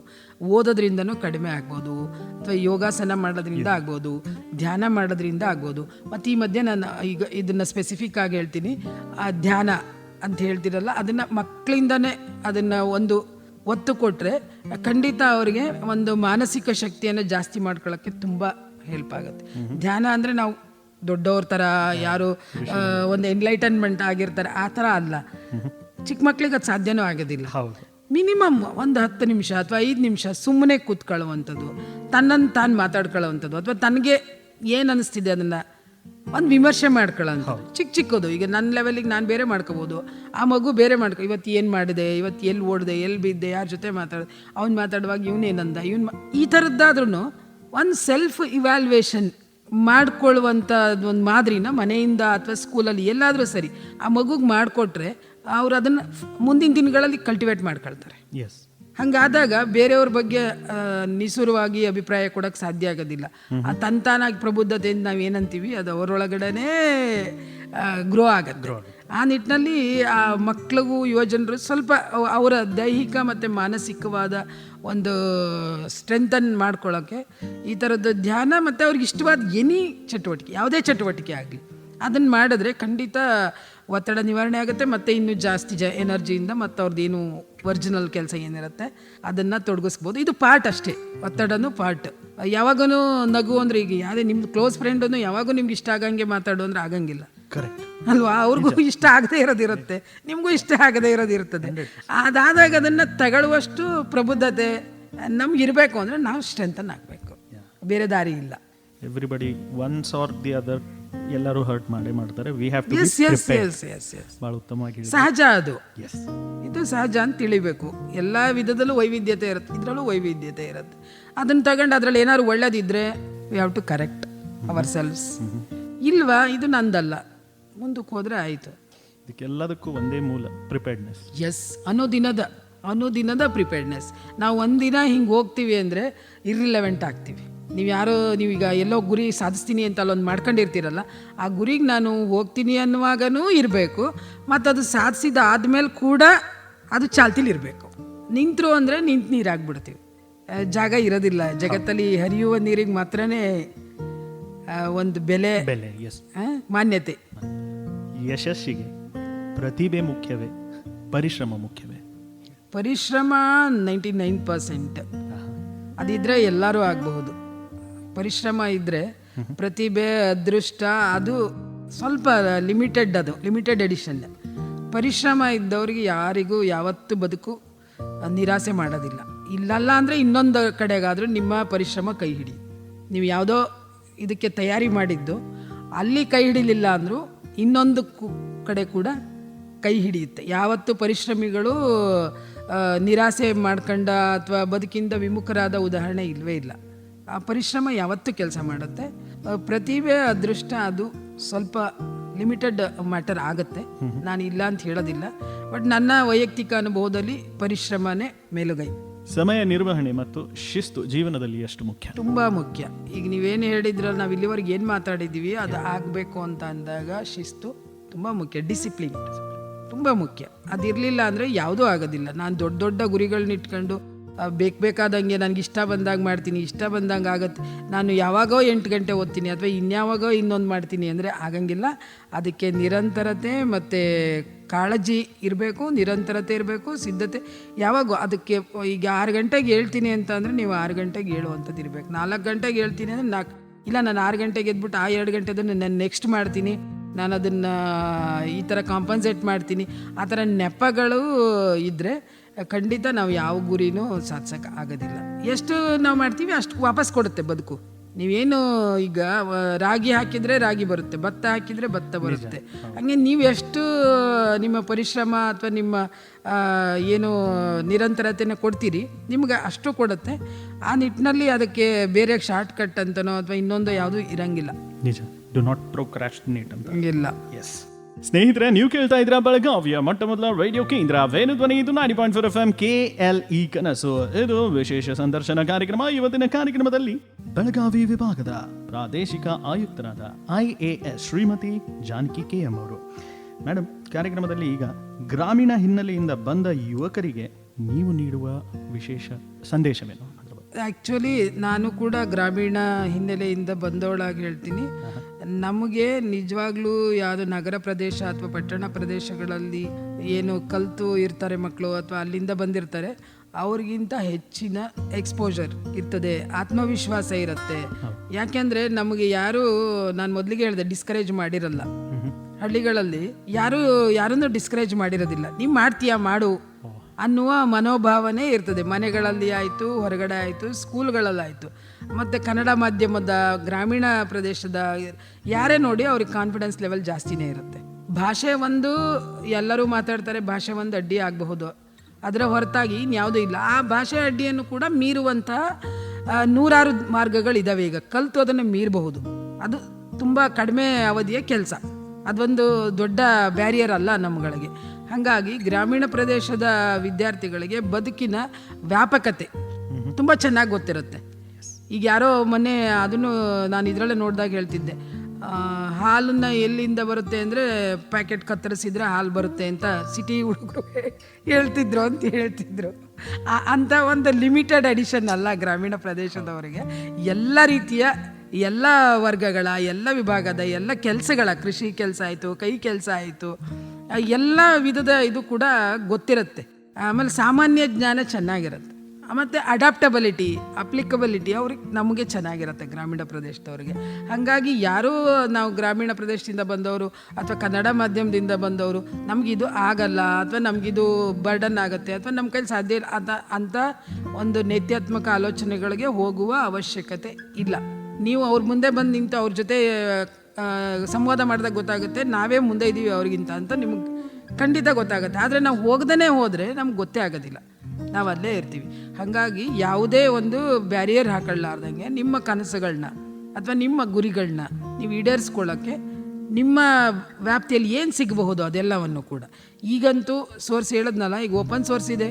ಓದೋದ್ರಿಂದನೂ ಕಡಿಮೆ ಆಗ್ಬೋದು, ಅಥವಾ ಯೋಗಾಸನ ಮಾಡೋದ್ರಿಂದ ಆಗ್ಬೋದು, ಧ್ಯಾನ ಮಾಡೋದ್ರಿಂದ ಆಗ್ಬೋದು. ಮತ್ತು ಈ ಮಧ್ಯೆ ನಾನು ಈಗ ಇದನ್ನು ಸ್ಪೆಸಿಫಿಕ್ ಆಗಿ ಹೇಳ್ತೀನಿ, ಆ ಧ್ಯಾನ ಅಂತ ಹೇಳ್ತಿರಲ್ಲ, ಅದನ್ನು ಮಕ್ಕಳಿಂದನೇ ಅದನ್ನು ಒಂದು ಒತ್ತು ಕೊಟ್ಟರೆ ಖಂಡಿತ ಅವರಿಗೆ ಒಂದು ಮಾನಸಿಕ ಶಕ್ತಿಯನ್ನು ಜಾಸ್ತಿ ಮಾಡ್ಕೊಳ್ಳೋಕ್ಕೆ ತುಂಬ ಹೆಲ್ಪ್ ಆಗುತ್ತೆ. ಧ್ಯಾನ ಅಂದರೆ ನಾವು ದೊಡ್ಡವ್ರ ಥರ ಯಾರು ಒಂದು ಎನ್ಲೈಟನ್ಮೆಂಟ್ ಆಗಿರ್ತಾರೆ ಆ ಥರ ಅಲ್ಲ. ಚಿಕ್ಕ ಮಕ್ಳಿಗೆ ಅದು ಸಾಧ್ಯನೂ ಆಗೋದಿಲ್ಲ. ಮಿನಿಮಮ್ ಒಂದು 10 ನಿಮಿಷ ಅಥವಾ 5 ನಿಮಿಷ ಸುಮ್ಮನೆ ಕೂತ್ಕೊಳ್ಳುವಂಥದ್ದು, ತನ್ನನ್ನು ತಾನು ಮಾತಾಡ್ಕೊಳ್ಳೋವಂಥದ್ದು, ಅಥವಾ ತನಗೆ ಏನು ಅನ್ನಿಸ್ತಿದೆ ಅದನ್ನು ಒಂದು ವಿಮರ್ಶೆ ಮಾಡ್ಕೊಳ್ಳೋಂಥದ್ದು. ಚಿಕ್ಕದು, ಈಗ ನನ್ನ ಲೆವೆಲಿಗೆ ನಾನು ಬೇರೆ ಮಾಡ್ಕೋಬೋದು, ಆ ಮಗು ಬೇರೆ ಇವತ್ತು ಏನು ಮಾಡಿದೆ, ಇವತ್ತು ಎಲ್ಲಿ ಓಡಿದೆ, ಎಲ್ಲಿ ಬಿದ್ದೆ, ಯಾರ ಜೊತೆ ಮಾತಾಡಿದೆ, ಅವ್ನು ಮಾತಾಡುವಾಗ ಇವನೇನಂದ, ಈ ಥರದ್ದಾದ್ರೂ ಒಂದು ಸೆಲ್ಫ್ ಇವ್ಯಾಲ್ಯೂಯೇಷನ್ ಮಾಡ್ಕೊಳ್ಳುವಂಥ ಒಂದು ಮಾದರಿನ ಮನೆಯಿಂದ ಅಥವಾ ಸ್ಕೂಲಲ್ಲಿ ಎಲ್ಲಾದರೂ ಸರಿ ಆ ಮಗುಗೆ ಮಾಡಿಕೊಟ್ರೆ ಅವ್ರು ಅದನ್ನು ಮುಂದಿನ ದಿನಗಳಲ್ಲಿ ಕಲ್ಟಿವೇಟ್ ಮಾಡ್ಕೊಳ್ತಾರೆ. ಹಂಗಾದಾಗ ಬೇರೆಯವ್ರ ಬಗ್ಗೆ ನಿಸೂರವಾಗಿ ಅಭಿಪ್ರಾಯ ಕೊಡೋಕ್ಕೆ ಸಾಧ್ಯ ಆಗೋದಿಲ್ಲ. ಆ ತಂತಾನಾಗಿ ಪ್ರಬುದ್ಧತೆಯಿಂದ ನಾವು ಏನಂತೀವಿ ಅದು ಅವರೊಳಗಡೆನೇ ಗ್ರೋ ಆಗತ್ತೆ. ಆ ನಿಟ್ಟಿನಲ್ಲಿ ಆ ಮಕ್ಕಳಿಗೂ ಯುವಜನರು ಸ್ವಲ್ಪ ಅವರ ದೈಹಿಕ ಮತ್ತು ಮಾನಸಿಕವಾದ ಒಂದು ಸ್ಟ್ರೆಂಥನ್ನು ಮಾಡ್ಕೊಳ್ಳೋಕ್ಕೆ ಈ ಥರದ್ದು ಧ್ಯಾನ ಮತ್ತು ಅವ್ರಿಗೆ ಇಷ್ಟವಾದ ಎನಿ ಚಟುವಟಿಕೆ, ಯಾವುದೇ ಚಟುವಟಿಕೆ ಆಗಲಿ, ಅದನ್ನು ಮಾಡಿದ್ರೆ ಖಂಡಿತ ಒತ್ತಡ ನಿವಾರಣೆ ಆಗುತ್ತೆ. ಮತ್ತು ಇನ್ನೂ ಜಾಸ್ತಿ ಎನರ್ಜಿಯಿಂದ ಮತ್ತು ಅವ್ರದ್ದೇನು ಒರಿಜಿನಲ್ ಕೆಲಸ ಏನಿರುತ್ತೆ ಅದನ್ನು ತೊಡಗಿಸ್ಬೋದು. ಇದು ಪಾರ್ಟ್ ಅಷ್ಟೇ, ಒತ್ತಡನೂ ಪಾರ್ಟ್. ಯಾವಾಗೂ ನಗು ಅಂದರೆ ಈಗ ಯಾವುದೇ ನಿಮ್ಮ ಕ್ಲೋಸ್ ಫ್ರೆಂಡನ್ನು ಯಾವಾಗೂ ನಿಮ್ಗೆ ಇಷ್ಟ ಆಗಂಗೆ ಮಾತಾಡು ಅಂದರೆ ಆಗಂಗಿಲ್ಲ, ಕರೆಕ್ಟ್ ಅಲ್ವಾ? ಅವ್ರಿಗೂ ಇಷ್ಟ ಆಗದೇ ಇರೋದಿರುತ್ತೆ, ನಿಮಗೂ ಇಷ್ಟ ಆಗದೇ ಇರೋದಿರ್ತದೆ. ಅದಾದಾಗ ಅದನ್ನು ತಗೊಳ್ಳುವಷ್ಟು ಪ್ರಬುದ್ಧತೆ ನಮ್ಗಿರಬೇಕು ಅಂದರೆ ನಾವು ಸ್ಟ್ರೆಂಥನ್ ಆಗಬೇಕು, ಬೇರೆ ದಾರಿ ಇಲ್ಲ. Everybody once R the other ಎಲ್ಲರೂ ಹರ್ಟ್ ಮಾಡ್ತಾರೆ. ವಿ ಹ್ಯಾವ್ ಟು ಬಹಳ ಉತ್ತಮವಾಗಿ ಸಹಜ, ಅದು ಇದು ಸಹಜ ಅಂತ ತಿಳಿಬೇಕು. ಎಲ್ಲ ವಿಧದಲ್ಲೂ ವೈವಿಧ್ಯತೆ ಇರುತ್ತೆ, ಇದರಲ್ಲೂ ವೈವಿಧ್ಯತೆ ಇರುತ್ತೆ. ಅದನ್ನು ತಗೊಂಡು ಅದರಲ್ಲಿ ಏನಾದ್ರು ಒಳ್ಳೇದಿದ್ರೆ we have to correct ourselves. ಇಲ್ವಾ ಇದು ನಂದಲ್ಲ, ಮುಂದಕ್ಕೆ ಹೋದ್ರೆ ಆಯಿತು. ಇದಕ್ಕೆಲ್ಲದಕ್ಕೂ ಒಂದೇ ಮೂಲ, ಪ್ರಿಪೇರ್ಡ್ನೆಸ್. ಎಸ್, ಅನುದಿನದ ಪ್ರಿಪೇರ್ಡ್ನೆಸ್. ನಾವು ಒಂದಿನ ಹಿಂಗೆ ಹೋಗ್ತೀವಿ ಅಂದರೆ ಇರ್ರಿಲೆವೆಂಟ್ ಆಗ್ತೀವಿ. ನೀವೀಗ ಎಲ್ಲೋ ಗುರಿ ಸಾಧಿಸ್ತೀನಿ ಅಂತ ಅಲ್ಲೊಂದು ಮಾಡ್ಕೊಂಡಿರ್ತೀರಲ್ಲ, ಆ ಗುರಿಗೆ ನಾನು ಹೋಗ್ತೀನಿ ಅನ್ನುವಾಗನೂ ಇರಬೇಕು, ಮತ್ತು ಅದು ಸಾಧಿಸಿದ ಆದಮೇಲೆ ಕೂಡ ಅದು ಚಾಲ್ತಿಲಿರಬೇಕು. ನಿಂತರು ಅಂದರೆ ನಿಂತು ನೀರಾಗ್ಬಿಡ್ತೀವಿ, ಜಾಗ ಇರೋದಿಲ್ಲ. ಜಗತ್ತಲ್ಲಿ ಹರಿಯುವ ನೀರಿಗೆ ಮಾತ್ರನೇ ಒಂದು ಬೆಲೆ, ಮಾನ್ಯತೆ. ಯಶಸ್ಸಿಗೆ ಪ್ರತಿಭೆ ಮುಖ್ಯವೇ, ಪರಿಶ್ರಮ ಮುಖ್ಯವೇ? ಪರಿಶ್ರಮ 99%. ಅದಿದ್ರೆ ಎಲ್ಲರೂ ಆಗಬಹುದು. ಪರಿಶ್ರಮ ಇದ್ದರೆ ಪ್ರತಿಭೆ, ಅದೃಷ್ಟ ಅದು ಸ್ವಲ್ಪ ಲಿಮಿಟೆಡ್ ಎಡಿಷನ್. ಪರಿಶ್ರಮ ಇದ್ದವ್ರಿಗೆ ಯಾರಿಗೂ ಯಾವತ್ತೂ ಬದುಕು ನಿರಾಸೆ ಮಾಡೋದಿಲ್ಲ. ಇಲ್ಲಲ್ಲ ಅಂದರೆ ಇನ್ನೊಂದು ಕಡೆಗಾದರೂ ನಿಮ್ಮ ಪರಿಶ್ರಮ ಕೈ ಹಿಡಿ. ನೀವು ಯಾವುದೋ ಇದಕ್ಕೆ ತಯಾರಿ ಮಾಡಿದ್ದು ಅಲ್ಲಿ ಕೈ ಹಿಡಿಲಿಲ್ಲ ಅಂದರೂ ಇನ್ನೊಂದು ಕಡೆ ಕೂಡ ಕೈ ಹಿಡಿಯುತ್ತೆ. ಯಾವತ್ತು ಪರಿಶ್ರಮಿಗಳು ನಿರಾಸೆ ಮಾಡ್ಕೊಂಡ ಅಥವಾ ಬದುಕಿಂದ ವಿಮುಖರಾದ ಉದಾಹರಣೆ ಇಲ್ಲವೇ ಇಲ್ಲ. ಆ ಪರಿಶ್ರಮ ಯಾವತ್ತೂ ಕೆಲಸ ಮಾಡುತ್ತೆ. ಪ್ರತಿಭೆ, ಅದೃಷ್ಟ ಅದು ಸ್ವಲ್ಪ ಲಿಮಿಟೆಡ್ ಮ್ಯಾಟರ್ ಆಗುತ್ತೆ, ನಾನು ಇಲ್ಲ ಅಂತ ಹೇಳೋದಿಲ್ಲ. ಬಟ್ ನನ್ನ ವೈಯಕ್ತಿಕ ಅನುಭವದಲ್ಲಿ ಪರಿಶ್ರಮನೇ ಮೇಲುಗೈ. ಸಮಯ ನಿರ್ವಹಣೆ ಮತ್ತು ಶಿಸ್ತು ಜೀವನದಲ್ಲಿ ಎಷ್ಟು ಮುಖ್ಯ? ತುಂಬ ಮುಖ್ಯ. ಈಗ ನೀವೇನು ಹೇಳಿದ್ರಲ್ಲ, ನಾವು ಇಲ್ಲಿವರೆಗೆ ಏನು ಮಾತಾಡಿದ್ದೀವಿ ಅದು ಆಗಬೇಕು ಅಂತ ಅಂದಾಗ ಶಿಸ್ತು ತುಂಬ ಮುಖ್ಯ. ಡಿಸಿಪ್ಲಿನ್ ತುಂಬ ಮುಖ್ಯ. ಅದಿರಲಿಲ್ಲ ಅಂದರೆ ಯಾವುದೂ ಆಗೋದಿಲ್ಲ. ನಾನು ದೊಡ್ಡ ಗುರಿಗಳನ್ನ ಇಟ್ಕೊಂಡು ಬೇಕಾದಂಗೆ ನನಗೆ ಇಷ್ಟ ಬಂದಾಗ ಮಾಡ್ತೀನಿ, ಇಷ್ಟ ಬಂದಂಗೆ ಆಗುತ್ತೆ, ನಾನು ಯಾವಾಗೋ 8 ಗಂಟೆ ಓದ್ತೀನಿ ಅಥವಾ ಇನ್ಯಾವಾಗೋ ಇನ್ನೊಂದು ಮಾಡ್ತೀನಿ ಅಂದರೆ ಆಗಂಗಿಲ್ಲ. ಅದಕ್ಕೆ ನಿರಂತರತೆ ಮತ್ತು ಕಾಳಜಿ ಇರಬೇಕು, ನಿರಂತರತೆ ಇರಬೇಕು, ಸಿದ್ಧತೆ ಯಾವಾಗ ಅದಕ್ಕೆ. ಈಗ 6 ಗಂಟೆಗೆ ಹೇಳ್ತೀನಿ ಅಂತ ಅಂದರೆ ನೀವು 6 ಗಂಟೆಗೆ ಹೇಳುವಂಥದ್ದು ಇರಬೇಕು. 4 ಗಂಟೆಗೆ ಹೇಳ್ತೀನಿ ಅಂದರೆ ಇಲ್ಲ ನಾನು 6 ಗಂಟೆಗೆ ಎದ್ಬಿಟ್ಟು ಆ 2 ಗಂಟೆದನ್ನು ನಾನು ನೆಕ್ಸ್ಟ್ ಮಾಡ್ತೀನಿ, ನಾನು ಅದನ್ನು ಈ ಥರ ಕಾಂಪನ್ಸೇಟ್ ಮಾಡ್ತೀನಿ, ಆ ಥರ ನೆಪಗಳು ಇದ್ದರೆ ಖಂಡಿತ ನಾವು ಯಾವ ಗುರಿನೂ ಸಾಧಿಸೋಕೆ ಆಗೋದಿಲ್ಲ. ಎಷ್ಟು ನಾವು ಮಾಡ್ತೀವಿ ಅಷ್ಟು ವಾಪಸ್ ಕೊಡುತ್ತೆ ಬದುಕು. ನೀವೇನು ಈಗ ರಾಗಿ ಹಾಕಿದರೆ ರಾಗಿ ಬರುತ್ತೆ, ಭತ್ತ ಹಾಕಿದರೆ ಭತ್ತ ಬರುತ್ತೆ. ಹಾಗೆ ನೀವು ಎಷ್ಟು ನಿಮ್ಮ ಪರಿಶ್ರಮ ಅಥವಾ ನಿಮ್ಮ ಏನು ನಿರಂತರತೆನ ಕೊಡ್ತೀರಿ ನಿಮ್ಗೆ ಅಷ್ಟು ಕೊಡುತ್ತೆ. ಆ ನಿಟ್ಟಿನಲ್ಲಿ ಅದಕ್ಕೆ ಬೇರೆ ಶಾರ್ಟ್ ಕಟ್ ಅಂತನೋ ಅಥವಾ ಇನ್ನೊಂದು ಯಾವುದೂ ಇರಂಗಿಲ್ಲ. ನಿಜ, ಡು ನಾಟ್ ಪ್ರೊಕ್ರಾಸ್ಟಿನೇಟ್ ಅಂತ ಹಂಗಿಲ್ಲ. ಎಸ್ ಸ್ನೇಹಿತರೆ, ನೀವು ಕೇಳ್ತಾ ಇದ್ರ ಬೆಳಗಾವಿಯ ಮೊಟ್ಟ ಮೊದಲ ರೇಡಿಯೋ ಕೇಂದ್ರ ವೇಣುಧ್ವನಿ. ಇದು 90.4 FM KLE ಕನಸು. ಇದು ವಿಶೇಷ ಸಂದರ್ಶನ ಕಾರ್ಯಕ್ರಮ. ಇವತ್ತಿನ ಕಾರ್ಯಕ್ರಮದಲ್ಲಿ ಬೆಳಗಾವಿ ವಿಭಾಗದ ಪ್ರಾದೇಶಿಕ ಆಯುಕ್ತರಾದ IAS ಶ್ರೀಮತಿ ಜಾನಕಿ KM ಅವರು. ಮೇಡಮ್, ಕಾರ್ಯಕ್ರಮದಲ್ಲಿ ಈಗ ಗ್ರಾಮೀಣ ಹಿನ್ನೆಲೆಯಿಂದ ಬಂದ ಯುವಕರಿಗೆ ನೀವು ನೀಡುವ ವಿಶೇಷ ಸಂದೇಶವೇನು? ಆ್ಯಕ್ಚುಲಿ ನಾನು ಕೂಡ ಗ್ರಾಮೀಣ ಹಿನ್ನೆಲೆಯಿಂದ ಬಂದವಳಾಗಿ ಹೇಳ್ತೀನಿ. ನಮಗೆ ನಿಜವಾಗ್ಲೂ ಯಾವುದು ನಗರ ಪ್ರದೇಶ ಅಥವಾ ಪಟ್ಟಣ ಪ್ರದೇಶಗಳಲ್ಲಿ ಏನು ಕಲಿತು ಇರ್ತಾರೆ ಮಕ್ಕಳು ಅಥವಾ ಅಲ್ಲಿಂದ ಬಂದಿರ್ತಾರೆ, ಅವ್ರಿಗಿಂತ ಹೆಚ್ಚಿನ ಎಕ್ಸ್ಪೋಜರ್ ಇರ್ತದೆ, ಆತ್ಮವಿಶ್ವಾಸ ಇರುತ್ತೆ. ಯಾಕೆಂದರೆ ನಮಗೆ ಯಾರು, ನಾನು ಮೊದಲಿಗೆ ಹೇಳಿದೆ, ಡಿಸ್ಕರೇಜ್ ಮಾಡಿರಲ್ಲ. ಹಳ್ಳಿಗಳಲ್ಲಿ ಯಾರನ್ನೂ ಡಿಸ್ಕರೇಜ್ ಮಾಡಿರೋದಿಲ್ಲ. ನೀವು ಮಾಡ್ತೀಯಾ ಮಾಡು ಅನ್ನುವ ಮನೋಭಾವನೆ ಇರ್ತದೆ. ಮನೆಗಳಲ್ಲಿ ಆಯಿತು, ಹೊರಗಡೆ ಆಯಿತು, ಸ್ಕೂಲ್ಗಳಲ್ಲಾಯಿತು. ಮತ್ತು ಕನ್ನಡ ಮಾಧ್ಯಮದ ಗ್ರಾಮೀಣ ಪ್ರದೇಶದ ಯಾರೇ ನೋಡಿ ಅವ್ರಿಗೆ ಕಾನ್ಫಿಡೆನ್ಸ್ ಲೆವೆಲ್ ಜಾಸ್ತಿನೇ ಇರುತ್ತೆ. ಭಾಷೆ ಒಂದು ಎಲ್ಲರೂ ಮಾತಾಡ್ತಾರೆ, ಭಾಷೆ ಒಂದು ಅಡ್ಡಿ ಆಗಬಹುದು, ಅದರ ಹೊರತಾಗಿ ಇನ್ಯಾವುದೂ ಇಲ್ಲ. ಆ ಭಾಷೆ ಅಡ್ಡಿಯನ್ನು ಕೂಡ ಮೀರುವಂತಹ 100 ಮಾರ್ಗಗಳಿದ್ದಾವೆ. ಈಗ ಕಲಿತು ಅದನ್ನು ಮೀರಬಹುದು. ಅದು ತುಂಬ ಕಡಿಮೆ ಅವಧಿಯ ಕೆಲಸ, ಅದೊಂದು ದೊಡ್ಡ ಬ್ಯಾರಿಯರ್ ಅಲ್ಲ ನಮ್ಮಗಳಿಗೆ. ಹಾಗಾಗಿ ಗ್ರಾಮೀಣ ಪ್ರದೇಶದ ವಿದ್ಯಾರ್ಥಿಗಳಿಗೆ ಬದುಕಿನ ವ್ಯಾಪಕತೆ ತುಂಬ ಚೆನ್ನಾಗಿ ಗೊತ್ತಿರುತ್ತೆ. ಈಗ ಯಾರೋ ಮೊನ್ನೆ ಅದನ್ನು ನಾನು ಇದರಲ್ಲೇ ನೋಡಿದಾಗ ಹೇಳ್ತಿದ್ದೆ, ಹಾಲನ್ನು ಎಲ್ಲಿಂದ ಬರುತ್ತೆ ಅಂದರೆ ಪ್ಯಾಕೆಟ್ ಕತ್ತರಿಸಿದ್ರೆ ಹಾಲು ಬರುತ್ತೆ ಅಂತ ಸಿಟಿ ಹುಡುಗರು ಹೇಳ್ತಿದ್ರು. ಅಂಥ ಒಂದು ಲಿಮಿಟೆಡ್ ಎಡಿಷನ್ ಅಲ್ಲ ಗ್ರಾಮೀಣ ಪ್ರದೇಶದವರಿಗೆ. ಎಲ್ಲ ರೀತಿಯ, ಎಲ್ಲ ವರ್ಗಗಳ, ಎಲ್ಲ ವಿಭಾಗದ, ಎಲ್ಲ ಕೆಲಸಗಳ, ಕೃಷಿ ಕೆಲಸ ಆಯಿತು, ಕೈ ಕೆಲಸ ಆಯಿತು, ಎಲ್ಲ ವಿಧದ ಇದು ಕೂಡ ಗೊತ್ತಿರುತ್ತೆ. ಆಮೇಲೆ ಸಾಮಾನ್ಯ ಜ್ಞಾನ ಚೆನ್ನಾಗಿರುತ್ತೆ. ಮತ್ತು ಅಡಾಪ್ಟಬಿಲಿಟಿ, ಅಪ್ಲಿಕಬಿಲಿಟಿ ಅವ್ರಿಗೆ ನಮಗೆ ಚೆನ್ನಾಗಿರುತ್ತೆ ಗ್ರಾಮೀಣ ಪ್ರದೇಶದವ್ರಿಗೆ. ಹಾಗಾಗಿ ಯಾರೂ ನಾವು ಗ್ರಾಮೀಣ ಪ್ರದೇಶದಿಂದ ಬಂದವರು ಅಥವಾ ಕನ್ನಡ ಮಾಧ್ಯಮದಿಂದ ಬಂದವರು ನಮಗಿದು ಆಗಲ್ಲ ಅಥವಾ ನಮಗಿದು ಬರ್ಡನ್ ಆಗುತ್ತೆ ಅಥವಾ ನಮ್ಮ ಕೈಲಿ ಸಾಧ್ಯ ಇಲ್ಲ ಅಂತ ಒಂದು ನೈತ್ಯಾತ್ಮಕ ಆಲೋಚನೆಗಳಿಗೆ ಹೋಗುವ ಅವಶ್ಯಕತೆ ಇಲ್ಲ. ನೀವು ಅವ್ರ ಮುಂದೆ ಬಂದು ನಿಂತು ಅವ್ರ ಜೊತೆ ಸಂವಾದ ಮಾಡಿದಾಗ ಗೊತ್ತಾಗುತ್ತೆ ನಾವೇ ಮುಂದೆ ಇದ್ದೀವಿ ಅವ್ರಿಗಿಂತ ಅಂತ ನಿಮಗೆ ಖಂಡಿತ ಗೊತ್ತಾಗುತ್ತೆ. ಆದರೆ ನಾವು ಹೋಗ್ದೇ ಹೋದರೆ ನಮ್ಗೆ ಗೊತ್ತೇ ಆಗೋದಿಲ್ಲ, ನಾವು ಅಲ್ಲೇ ಇರ್ತೀವಿ. ಹಾಗಾಗಿ ಯಾವುದೇ ಒಂದು ಬ್ಯಾರಿಯರ್ ಹಾಕೊಳ್ಳಾರ್ದಂಗೆ ನಿಮ್ಮ ಕನಸುಗಳನ್ನ ಅಥವಾ ನಿಮ್ಮ ಗುರಿಗಳನ್ನ ನೀವು ಈಡೇರಿಸ್ಕೊಳ್ಳೋಕ್ಕೆ ನಿಮ್ಮ ವ್ಯಾಪ್ತಿಯಲ್ಲಿ ಏನು ಸಿಗಬಹುದು ಅದೆಲ್ಲವನ್ನು ಕೂಡ. ಈಗಂತೂ ಸೋರ್ಸ್ ಹೇಳಿದ್ನಲ್ಲ, ಈಗ ಓಪನ್ ಸೋರ್ಸ್ ಇದೆ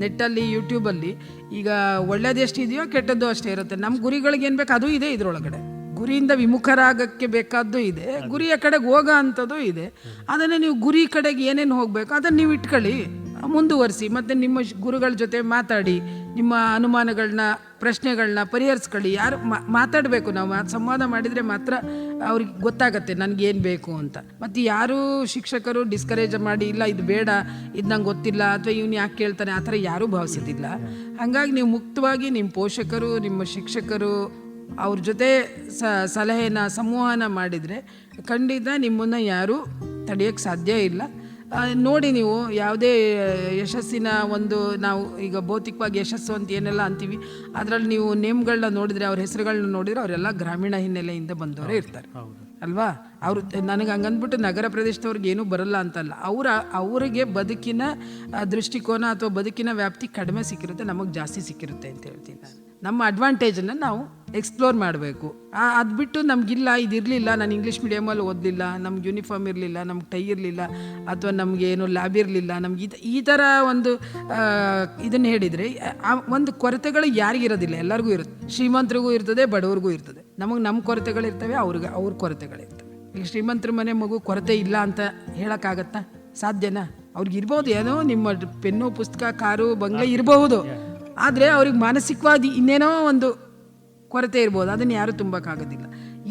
ನೆಟ್ಟಲ್ಲಿ, ಯೂಟ್ಯೂಬಲ್ಲಿ. ಈಗ ಒಳ್ಳೇದು ಎಷ್ಟಿದೆಯೋ ಕೆಟ್ಟದ್ದು ಅಷ್ಟೇ ಇರುತ್ತೆ. ನಮ್ಮ ಗುರಿಗಳಿಗೆ ಏನು ಬೇಕು ಅದು ಇದೆ ಇದರೊಳಗಡೆ. ಗುರಿಯಿಂದ ವಿಮುಖರಾಗಕ್ಕೆ ಬೇಕಾದ್ದು ಇದೆ, ಗುರಿಯ ಕಡೆಗೆ ಹೋಗೋ ಅಂಥದ್ದು ಇದೆ. ಅದನ್ನು ನೀವು ಗುರಿ ಕಡೆಗೆ ಏನೇನು ಹೋಗಬೇಕು ಅದನ್ನು ನೀವು ಇಟ್ಕೊಳ್ಳಿ, ಮುಂದುವರಿಸಿ. ಮತ್ತು ನಿಮ್ಮ ಗುರುಗಳ ಜೊತೆ ಮಾತಾಡಿ, ನಿಮ್ಮ ಅನುಮಾನಗಳನ್ನ, ಪ್ರಶ್ನೆಗಳನ್ನ ಪರಿಹರಿಸ್ಕೊಳ್ಳಿ. ಯಾರು ಮಾತಾಡಬೇಕು, ನಾವು ಸಂವಾದ ಮಾಡಿದರೆ ಮಾತ್ರ ಅವ್ರಿಗೆ ಗೊತ್ತಾಗತ್ತೆ ನನಗೇನು ಬೇಕು ಅಂತ. ಮತ್ತು ಯಾರೂ ಶಿಕ್ಷಕರು ಡಿಸ್ಕರೇಜ್ ಮಾಡಿ ಇಲ್ಲ ಇದು ಬೇಡ, ಇದು ನಂಗೆ ಗೊತ್ತಿಲ್ಲ ಅಥವಾ ಇವನು ಯಾಕೆ ಕೇಳ್ತಾನೆ ಆ ಥರ ಯಾರೂ ಭಾವಿಸೋದಿಲ್ಲ. ಹಾಗಾಗಿ ನೀವು ಮುಕ್ತವಾಗಿ ನಿಮ್ಮ ಪೋಷಕರು, ನಿಮ್ಮ ಶಿಕ್ಷಕರು ಅವ್ರ ಜೊತೆ ಸಲಹೆನ, ಸಂವಹನ ಮಾಡಿದರೆ ಖಂಡಿತ ನಿಮ್ಮನ್ನು ಯಾರೂ ತಡೆಯೋಕ್ಕೆ ಸಾಧ್ಯ ಇಲ್ಲ. ನೋಡಿ, ನೀವು ಯಾವುದೇ ಯಶಸ್ಸಿನ ಒಂದು, ನಾವು ಈಗ ಭೌತಿಕವಾಗಿ ಯಶಸ್ಸು ಅಂತ ಏನೆಲ್ಲ ಅಂತೀವಿ, ಅದರಲ್ಲಿ ನೀವು ನೇಮ್ಗಳನ್ನ ನೋಡಿದರೆ, ಅವ್ರ ಹೆಸರುಗಳನ್ನ ನೋಡಿದರೆ ಅವರೆಲ್ಲ ಗ್ರಾಮೀಣ ಹಿನ್ನೆಲೆಯಿಂದ ಬಂದವರೇ ಇರ್ತಾರೆ ಅಲ್ವಾ. ಅವರು ನನಗೆ ಹಂಗಂದ್ಬಿಟ್ಟು ನಗರ ಪ್ರದೇಶದವ್ರಿಗೆ ಏನೂ ಬರಲ್ಲ ಅಂತಲ್ಲ, ಅವರಿಗೆ ಬದುಕಿನ ದೃಷ್ಟಿಕೋನ ಅಥವಾ ಬದುಕಿನ ವ್ಯಾಪ್ತಿ ಕಡಿಮೆ ಸಿಕ್ಕಿರುತ್ತೆ, ನಮಗೆ ಜಾಸ್ತಿ ಸಿಕ್ಕಿರುತ್ತೆ ಅಂತ ಹೇಳ್ತೀನಿ ನಾನು. ನಮ್ಮ ಅಡ್ವಾಂಟೇಜನ್ನು ನಾವು ಎಕ್ಸ್ಪ್ಲೋರ್ ಮಾಡಬೇಕು. ಅದು ಬಿಟ್ಟು ನಮಗಿಲ್ಲ, ಇದಿರಲಿಲ್ಲ, ನಾನು ಇಂಗ್ಲೀಷ್ ಮೀಡಿಯಮಲ್ಲಿ ಓದಲಿಲ್ಲ, ನಮ್ಗೆ ಯೂನಿಫಾರ್ಮ್ ಇರಲಿಲ್ಲ, ನಮ್ಗೆ ಟೈ ಇರಲಿಲ್ಲ ಅಥವಾ ನಮಗೆ ಏನು ಲ್ಯಾಬ್ ಇರಲಿಲ್ಲ, ನಮ್ಗೆ ಈ ಥರ ಒಂದು ಇದನ್ನು ಹೇಳಿದರೆ ಒಂದು ಕೊರತೆಗಳು ಯಾರಿಗಿರೋದಿಲ್ಲ, ಎಲ್ಲರಿಗೂ ಇರುತ್ತೆ. ಶ್ರೀಮಂತರಿಗೂ ಇರ್ತದೆ, ಬಡವ್ರಿಗೂ ಇರ್ತದೆ. ನಮ್ಮ ಕೊರತೆಗಳಿರ್ತವೆ, ಅವ್ರ ಕೊರತೆಗಳಿರ್ತವೆ. ಈಗ ಶ್ರೀಮಂತರ ಮನೆ ಮಗು ಕೊರತೆ ಇಲ್ಲ ಅಂತ ಹೇಳೋಕ್ಕಾಗತ್ತಾ? ಸಾಧ್ಯನಾ? ಅವ್ರಿಗೆ ಇರ್ಬೋದು, ಏನೋ ನಿಮ್ಮ ಪೆನ್ನು, ಪುಸ್ತಕ, ಕಾರು, ಬಂಗ್ಲೆ ಇರಬಹುದು, ಆದರೆ ಅವ್ರಿಗೆ ಮಾನಸಿಕವಾಗಿ ಇನ್ನೇನೋ ಒಂದು ಕೊರತೆ ಇರ್ಬೋದು, ಅದನ್ನು ಯಾರೂ ತುಂಬಕ್ಕಾಗೋದಿಲ್ಲ.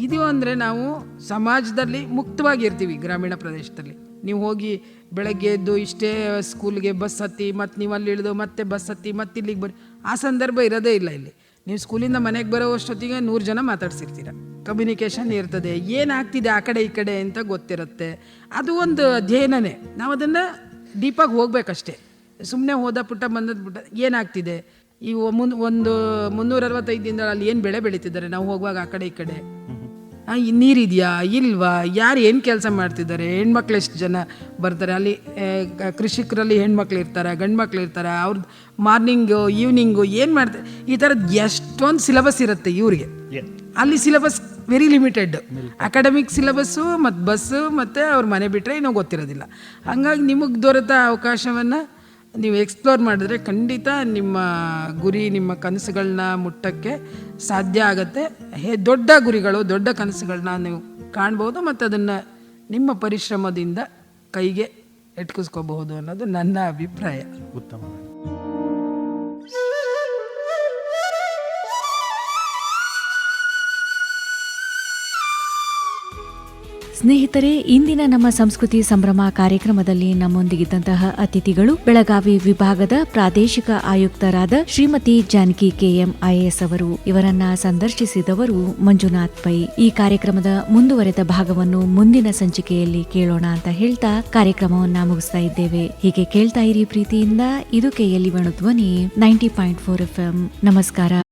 ಇದು ಅಂದರೆ ನಾವು ಸಮಾಜದಲ್ಲಿ ಮುಕ್ತವಾಗಿರ್ತೀವಿ ಗ್ರಾಮೀಣ ಪ್ರದೇಶದಲ್ಲಿ. ನೀವು ಹೋಗಿ ಬೆಳಗ್ಗೆ ಎದ್ದು ಇಷ್ಟೇ ಸ್ಕೂಲ್ಗೆ ಬಸ್ ಹತ್ತಿ ಮತ್ತು ನೀವು ಅಲ್ಲಿ ಇಳಿದು ಮತ್ತೆ ಬಸ್ ಹತ್ತಿ ಮತ್ತೆ ಇಲ್ಲಿಗೆ ಬರ್ರಿ, ಆ ಸಂದರ್ಭ ಇರೋದೇ ಇಲ್ಲ ಇಲ್ಲಿ. ನೀವು ಸ್ಕೂಲಿಂದ ಮನೆಗೆ ಬರೋ ಅಷ್ಟೊತ್ತಿಗೆ 100 ಜನ ಮಾತಾಡ್ಸಿರ್ತೀರ. ಕಮ್ಯುನಿಕೇಷನ್ ಇರ್ತದೆ, ಏನಾಗ್ತಿದೆ ಆ ಕಡೆ ಈ ಕಡೆ ಅಂತ ಗೊತ್ತಿರುತ್ತೆ. ಅದು ಒಂದು ಅಧ್ಯಯನನೇ. ನಾವು ಅದನ್ನು ಡೀಪಾಗಿ ಹೋಗ್ಬೇಕಷ್ಟೇ. ಸುಮ್ಮನೆ ಹೋದ ಪುಟ್ಟ ಬಂದದ ಪುಟ್ಟ ಏನಾಗ್ತಿದೆ, ಈ ಒಂದು 365 ದಿನದಲ್ಲಿ ಅಲ್ಲಿ ಏನು ಬೆಳೆ ಬೆಳೀತಿದ್ದಾರೆ, ನಾವು ಹೋಗುವಾಗ ಆ ಕಡೆ ಈ ಕಡೆ ನೀರಿದೆಯಾ ಇಲ್ವಾ, ಯಾರು ಏನು ಕೆಲಸ ಮಾಡ್ತಿದ್ದಾರೆ, ಹೆಣ್ಮಕ್ಳು ಎಷ್ಟು ಜನ ಬರ್ತಾರೆ ಅಲ್ಲಿ, ಕೃಷಿಕರಲ್ಲಿ ಹೆಣ್ಮಕ್ಳು ಇರ್ತಾರೆ, ಗಂಡು ಮಕ್ಳು ಇರ್ತಾರೆ, ಅವ್ರದ್ದು ಮಾರ್ನಿಂಗು ಈವ್ನಿಂಗು ಏನು ಮಾಡ್ತಾರೆ, ಈ ಥರದ್ದು ಎಷ್ಟೊಂದು ಸಿಲೆಬಸ್ ಇರುತ್ತೆ ಇವ್ರಿಗೆ. ಅಲ್ಲಿ syllabus very limited, academic syllabus ಮತ್ತು ಬಸ್ಸು ಮತ್ತು ಅವ್ರ ಮನೆ ಬಿಟ್ಟರೆ ಇನ್ನೂ ಗೊತ್ತಿರೋದಿಲ್ಲ. ಹಾಗಾಗಿ ನಿಮಗೆ ದೊರೆತ ಅವಕಾಶವನ್ನು ನೀವು ಎಕ್ಸ್ಪ್ಲೋರ್ ಮಾಡಿದ್ರೆ ಖಂಡಿತ ನಿಮ್ಮ ಗುರಿ, ನಿಮ್ಮ ಕನಸುಗಳನ್ನ ಮುಟ್ಟಕ್ಕೆ ಸಾಧ್ಯ ಆಗುತ್ತೆ. ದೊಡ್ಡ ಗುರಿಗಳು, ದೊಡ್ಡ ಕನಸುಗಳನ್ನ ನೀವು ಕಾಣ್ಬೋದು ಮತ್ತು ಅದನ್ನು ನಿಮ್ಮ ಪರಿಶ್ರಮದಿಂದ ಕೈಗೆ ಎಟ್ಕಿಸ್ಕೋಬಹುದು ಅನ್ನೋದು ನನ್ನ ಅಭಿಪ್ರಾಯ. ಉತ್ತಮ. ಸ್ನೇಹಿತರೆ, ಇಂದಿನ ನಮ್ಮ ಸಂಸ್ಕೃತಿ ಸಂಭ್ರಮ ಕಾರ್ಯಕ್ರಮದಲ್ಲಿ ನಮ್ಮೊಂದಿಗಿದ್ದಂತಹ ಅತಿಥಿಗಳು ಬೆಳಗಾವಿ ವಿಭಾಗದ ಪ್ರಾದೇಶಿಕ ಆಯುಕ್ತರಾದ ಶ್ರೀಮತಿ ಜಾನಕಿ KM IAS ಅವರು. ಇವರನ್ನ ಸಂದರ್ಶಿಸಿದವರು ಮಂಜುನಾಥ್ ಪೈ. ಈ ಕಾರ್ಯಕ್ರಮದ ಮುಂದುವರೆದ ಭಾಗವನ್ನು ಮುಂದಿನ ಸಂಚಿಕೆಯಲ್ಲಿ ಕೇಳೋಣ ಅಂತ ಹೇಳ್ತಾ ಕಾರ್ಯಕ್ರಮವನ್ನ ಮುಗಿಸ್ತಾ ಇದ್ದೇವೆ. ಹೀಗೆ ಕೇಳ್ತಾ ಇರಿ ಪ್ರೀತಿಯಿಂದ. ಇದು KLE ವೇಣುಧ್ವನಿ 90.4 FM. ನಮಸ್ಕಾರ.